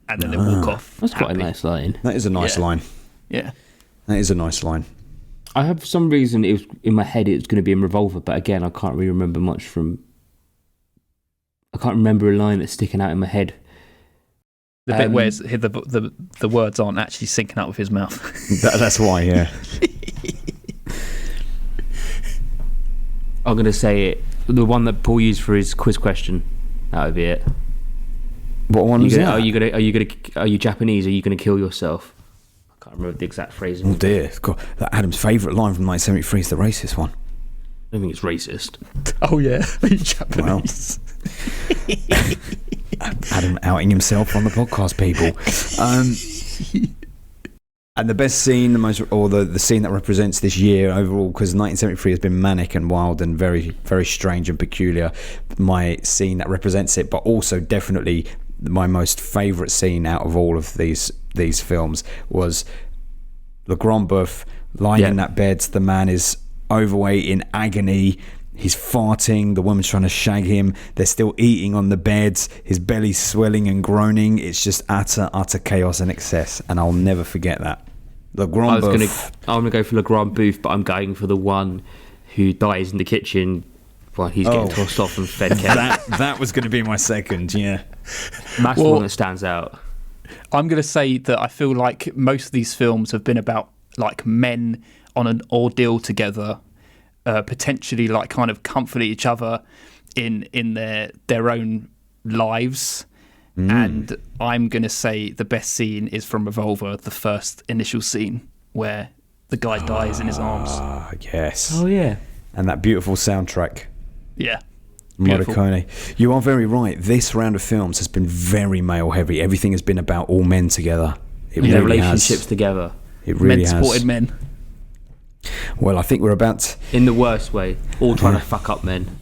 [SPEAKER 1] And then they walk off.
[SPEAKER 5] That's quite
[SPEAKER 1] happy.
[SPEAKER 5] a nice line.
[SPEAKER 3] That is a nice
[SPEAKER 1] Yeah.
[SPEAKER 3] line.
[SPEAKER 1] Yeah.
[SPEAKER 3] That is a nice line.
[SPEAKER 5] I have for some reason it was in my head it was going to be in Revolver, but again I can't really remember much from. I can't remember a line that's sticking out in my head.
[SPEAKER 1] The bit where the words aren't actually syncing up with his mouth.
[SPEAKER 3] That's why, yeah.
[SPEAKER 5] I'm going to say it. The one that Paul used for his quiz question. That would be it.
[SPEAKER 3] What one was that?
[SPEAKER 5] Are you Japanese? Are you going to kill yourself? I can't remember the exact phrasing.
[SPEAKER 3] Oh dear, God, that Adam's favourite line from 1973 is the racist one.
[SPEAKER 5] I don't think it's racist.
[SPEAKER 1] Oh yeah, Japanese.
[SPEAKER 3] Adam outing himself on the podcast, people. And the best scene, the scene that represents this year overall, because 1973 has been manic and wild and very, very strange and peculiar. My scene that represents it, but also definitely my most favourite scene out of all of these films was Le Grand Boeuf lying in that bed. The man is overweight, in agony. He's farting. The woman's trying to shag him. They're still eating on the beds. His belly's swelling and groaning. It's just utter chaos and excess. And I'll never forget that. Le Grand Boeuf.
[SPEAKER 5] I'm gonna go for Le Grand Boeuf, but I'm going for the one who dies in the kitchen while he's getting tossed off and fed cake.
[SPEAKER 3] that was going to be my second. Yeah,
[SPEAKER 5] that's the one that stands out.
[SPEAKER 1] I'm going to say that I feel like most of these films have been about like men on an ordeal together, potentially like kind of comfort each other in their own lives. And I'm going to say the best scene is from Revolver, the first initial scene where the guy dies in his arms.
[SPEAKER 3] Yes.
[SPEAKER 5] Oh yeah.
[SPEAKER 3] And that beautiful soundtrack.
[SPEAKER 1] Yeah. Beautiful.
[SPEAKER 3] Morricone. You are very right. This round of films has been very male heavy. Everything has been about all men together. It
[SPEAKER 5] Their
[SPEAKER 3] really
[SPEAKER 5] relationships
[SPEAKER 3] has.
[SPEAKER 5] together.
[SPEAKER 3] It really
[SPEAKER 1] men supported men.
[SPEAKER 3] Well, I think we're about...
[SPEAKER 5] In the worst way. All trying to fuck up men.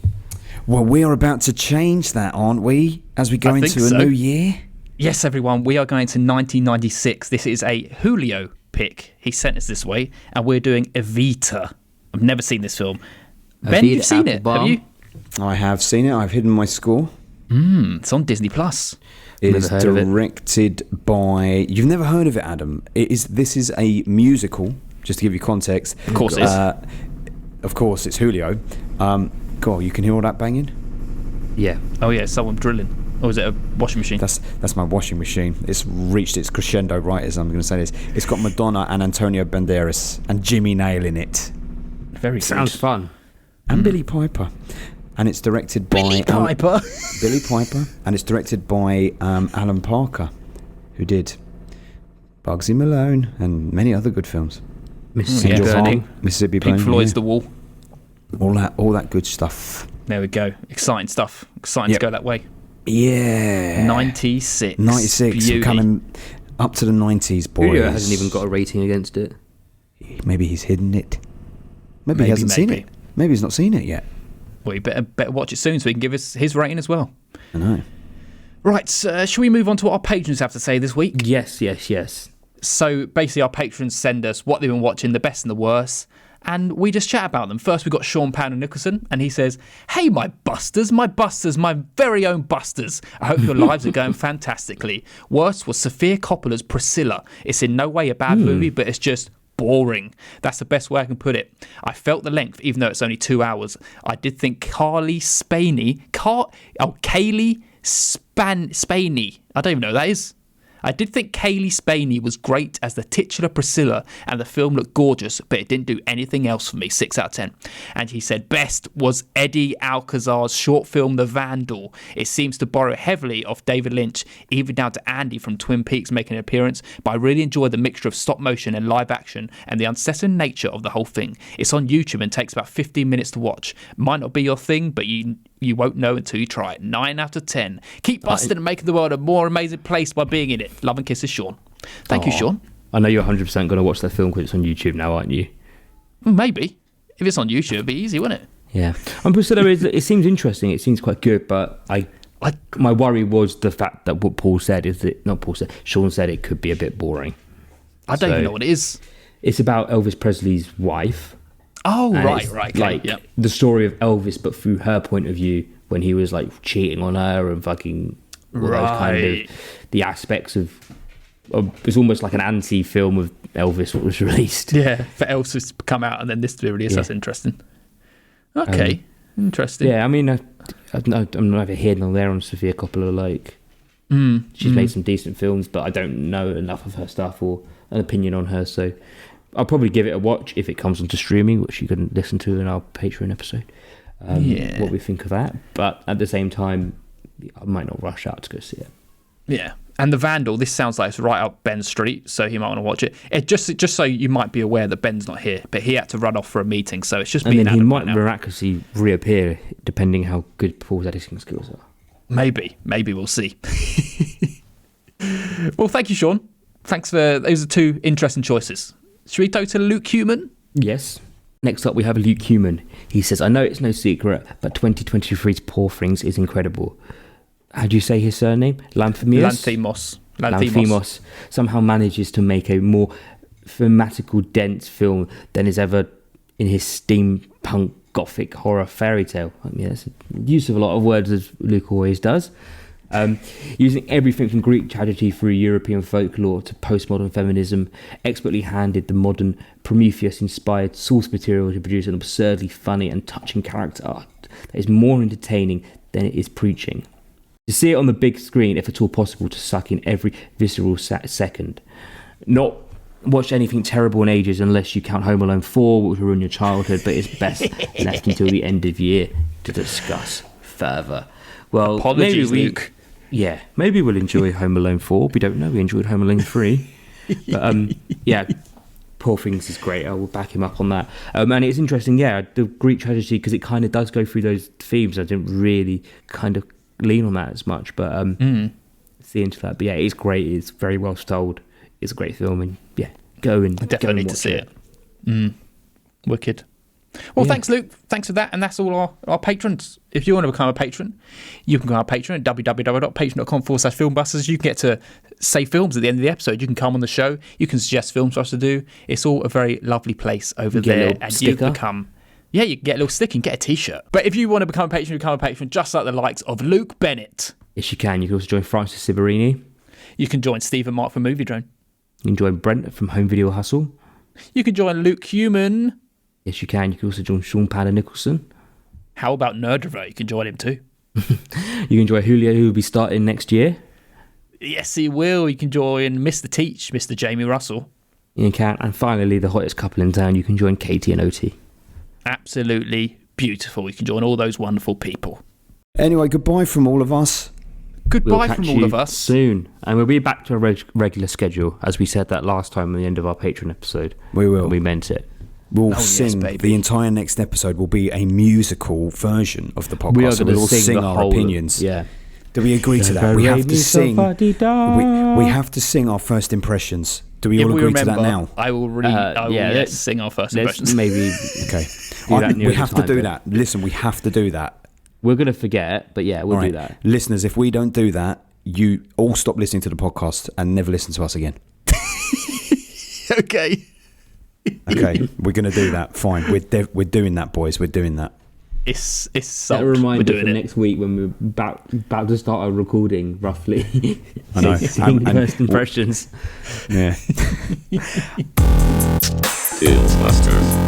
[SPEAKER 3] Well, we are about to change that, aren't we? As we go into a new year?
[SPEAKER 1] Yes, everyone. We are going to 1996. This is a Julio pick. He sent us this way. And we're doing Evita. I've never seen this film. Ben, you've seen it, have you?
[SPEAKER 3] I have seen it. I've hidden my score.
[SPEAKER 1] It's on Disney Plus.
[SPEAKER 3] It is directed by... You've never heard of it, Adam. This is a musical, just to give you context.
[SPEAKER 1] Of course it is.
[SPEAKER 3] Of course, it's Julio. God, you can hear all that banging?
[SPEAKER 5] Yeah.
[SPEAKER 1] Oh, yeah, someone drilling. Or is it a washing machine?
[SPEAKER 3] That's my washing machine. It's reached its crescendo right as I'm going to say this. It's got Madonna and Antonio Banderas and Jimmy Nail in it.
[SPEAKER 1] Very good.
[SPEAKER 5] Sounds fun.
[SPEAKER 3] And Billy Piper. And it's directed by...
[SPEAKER 1] Billy Piper?
[SPEAKER 3] Billy Piper. And it's directed by Alan Parker, who did Bugsy Malone and many other good films.
[SPEAKER 5] Mississippi Burning.
[SPEAKER 3] Mississippi Burning.
[SPEAKER 1] Pink Floyd's The Wall.
[SPEAKER 3] All that good stuff.
[SPEAKER 1] There we go. Exciting stuff. Exciting to go that way.
[SPEAKER 3] Yeah.
[SPEAKER 1] 96.
[SPEAKER 3] 96. We're coming up to the 90s, boys.
[SPEAKER 5] Julio hasn't even got a rating against it.
[SPEAKER 3] Maybe he's hidden it. Maybe he hasn't seen it. Maybe he's not seen it yet.
[SPEAKER 1] Well, you better watch it soon so he can give us his rating as well.
[SPEAKER 3] I know.
[SPEAKER 1] Right, shall we move on to what our patrons have to say this week?
[SPEAKER 5] Yes.
[SPEAKER 1] So basically our patrons send us what they've been watching, the best and the worst, and we just chat about them. First we've got Sean Pounder Nicholson, and he says, "Hey my busters, my very own busters. I hope your lives are going fantastically. Worst was Sofia Coppola's Priscilla. It's in no way a bad movie, but it's just boring. That's the best way I can put it. I felt the length, even though it's only 2 hours. I did think Kaylee Spaney, I don't even know who that is. I did think Kaylee Spaney was great as the titular Priscilla, and the film looked gorgeous, but it didn't do anything else for me. 6 out of 10. And he said best was Eddie Alcazar's short film The Vandal. It seems to borrow heavily off David Lynch, even down to Andy from Twin Peaks making an appearance, but I really enjoyed the mixture of stop motion and live action and the unsettling nature of the whole thing. It's on YouTube and takes about 15 minutes to watch. Might not be your thing, but you won't know until you try it. 9 out of 10. Keep busting and making the world a more amazing place by being in it. Love and kisses, Sean." Thank you, Sean.
[SPEAKER 5] I know you're 100% going to watch that film because it's on YouTube now, aren't you?
[SPEAKER 1] Maybe. If it's on YouTube, it'd be easy, wouldn't it?
[SPEAKER 5] Yeah. Priscilla, it seems interesting. It seems quite good, but my worry was the fact that what Sean said it could be a bit boring.
[SPEAKER 1] I don't even know what it is.
[SPEAKER 5] It's about Elvis Presley's wife.
[SPEAKER 1] Oh, right.
[SPEAKER 5] Okay, the story of Elvis, but through her point of view, when he was like cheating on her and fucking all those kind of the aspects of it's almost like an anti-film of Elvis what was released.
[SPEAKER 1] Yeah, for Elvis to come out and then this to be released. Yeah. That's interesting. Okay, interesting.
[SPEAKER 5] Yeah, I mean, I'm neither here nor there on Sofia Coppola. She's made some decent films, but I don't know enough of her stuff or an opinion on her, so I'll probably give it a watch if it comes onto streaming, which you can listen to in our Patreon episode. what we think of that. But at the same time, I might not rush out to go see it.
[SPEAKER 1] Yeah. And The Vandal, this sounds like it's right up Ben's street, so he might want to watch it. Just so you might be aware that Ben's not here, but he had to run off for a meeting, so it's just
[SPEAKER 5] and
[SPEAKER 1] being
[SPEAKER 5] then he
[SPEAKER 1] Adam
[SPEAKER 5] might
[SPEAKER 1] right now.
[SPEAKER 5] miraculously reappear, depending how good Paul's editing skills are.
[SPEAKER 1] Maybe we'll see. Well, thank you, Sean. Thanks for those are two interesting choices. Should we go to Luke Human?
[SPEAKER 5] Yes. Next up, we have Luke Human. He says, I know it's no secret, but 2023's Paul Frings is incredible. How do you say his surname?
[SPEAKER 1] Lanthimos.
[SPEAKER 5] Lanthimos somehow manages to make a more thematical, dense film than is ever in his steampunk gothic horror fairy tale. I mean, that's a use of a lot of words, as Luke always does. Using everything from Greek tragedy through European folklore to postmodern feminism, expertly handed the modern Prometheus-inspired source material to produce an absurdly funny and touching character art that is more entertaining than it is preaching. To see it on the big screen, if at all possible, to suck in every visceral second. Not watch anything terrible in ages unless you count Home Alone 4, which will ruin your childhood, but it's best left until the end of year to discuss further. Well,
[SPEAKER 1] apologies, Luke.
[SPEAKER 5] Yeah, maybe we'll enjoy Home Alone 4. We don't know. We enjoyed Home Alone 3. But, yeah, Poor Things is great. I will back him up on that. And it's interesting, yeah, the Greek tragedy, because it kind of does go through those themes. I didn't really kind of lean on that as much, but see into that. But yeah, it's great. It's very well told. It's a great film, and yeah, go and
[SPEAKER 1] definitely need to see it. Wicked. Well, thanks, Luke. Thanks for that. And that's all our patrons. If you want to become a patron, you can go on our Patreon at www.patreon.com/filmbusters. You can get to say films at the end of the episode. You can come on the show. You can suggest films for us to do. It's all a very lovely place over there. And you become... Yeah, you can get a little stick and get a t-shirt. But if you want to become a patron just like the likes of Luke Bennett.
[SPEAKER 5] Yes, you can. You can also join Francis Siberini.
[SPEAKER 1] You can join Steve and Mark from Movie Drone.
[SPEAKER 5] You can join Brent from Home Video Hustle.
[SPEAKER 1] You can join Luke Human.
[SPEAKER 5] Yes, you can. You can also join Sean Padder Nicholson.
[SPEAKER 1] How about Nerdrovert? You can join him too.
[SPEAKER 5] You can join Julio, who will be starting next year.
[SPEAKER 1] Yes, he will. You can join Mr. Teach, Mr. Jamie Russell.
[SPEAKER 5] You can. And finally, the hottest couple in town, you can join Katie and Oti.
[SPEAKER 1] Absolutely beautiful. You can join all those wonderful people.
[SPEAKER 3] Anyway, goodbye from all of us.
[SPEAKER 1] Goodbye from all of us.
[SPEAKER 5] Soon. And we'll be back to a regular schedule, as we said that last time at the end of our Patreon episode.
[SPEAKER 3] We will.
[SPEAKER 5] And we meant it.
[SPEAKER 3] We'll sing. The entire next episode will be a musical version of the podcast.
[SPEAKER 5] We are going to
[SPEAKER 3] we'll
[SPEAKER 5] sing
[SPEAKER 3] our opinions.
[SPEAKER 5] Yeah.
[SPEAKER 3] Do we agree to that? We have to sing. We have to sing our first impressions. Do we all agree to that now?
[SPEAKER 1] I will let's sing our first impressions.
[SPEAKER 5] Maybe.
[SPEAKER 3] Okay. We have to do that. Listen, we have to do that.
[SPEAKER 5] We're going to forget, but yeah, we'll do that.
[SPEAKER 3] Listeners, if we don't do that, you all stop listening to the podcast and never listen to us again.
[SPEAKER 1] Okay.
[SPEAKER 3] Okay, we're going to do that. Fine. We're doing that, boys. We're doing that.
[SPEAKER 1] It's
[SPEAKER 5] set a reminder for next week when we're about to start our recording, roughly.
[SPEAKER 3] I know.
[SPEAKER 5] And first impressions.
[SPEAKER 3] Yeah.
[SPEAKER 6] Filmbusters.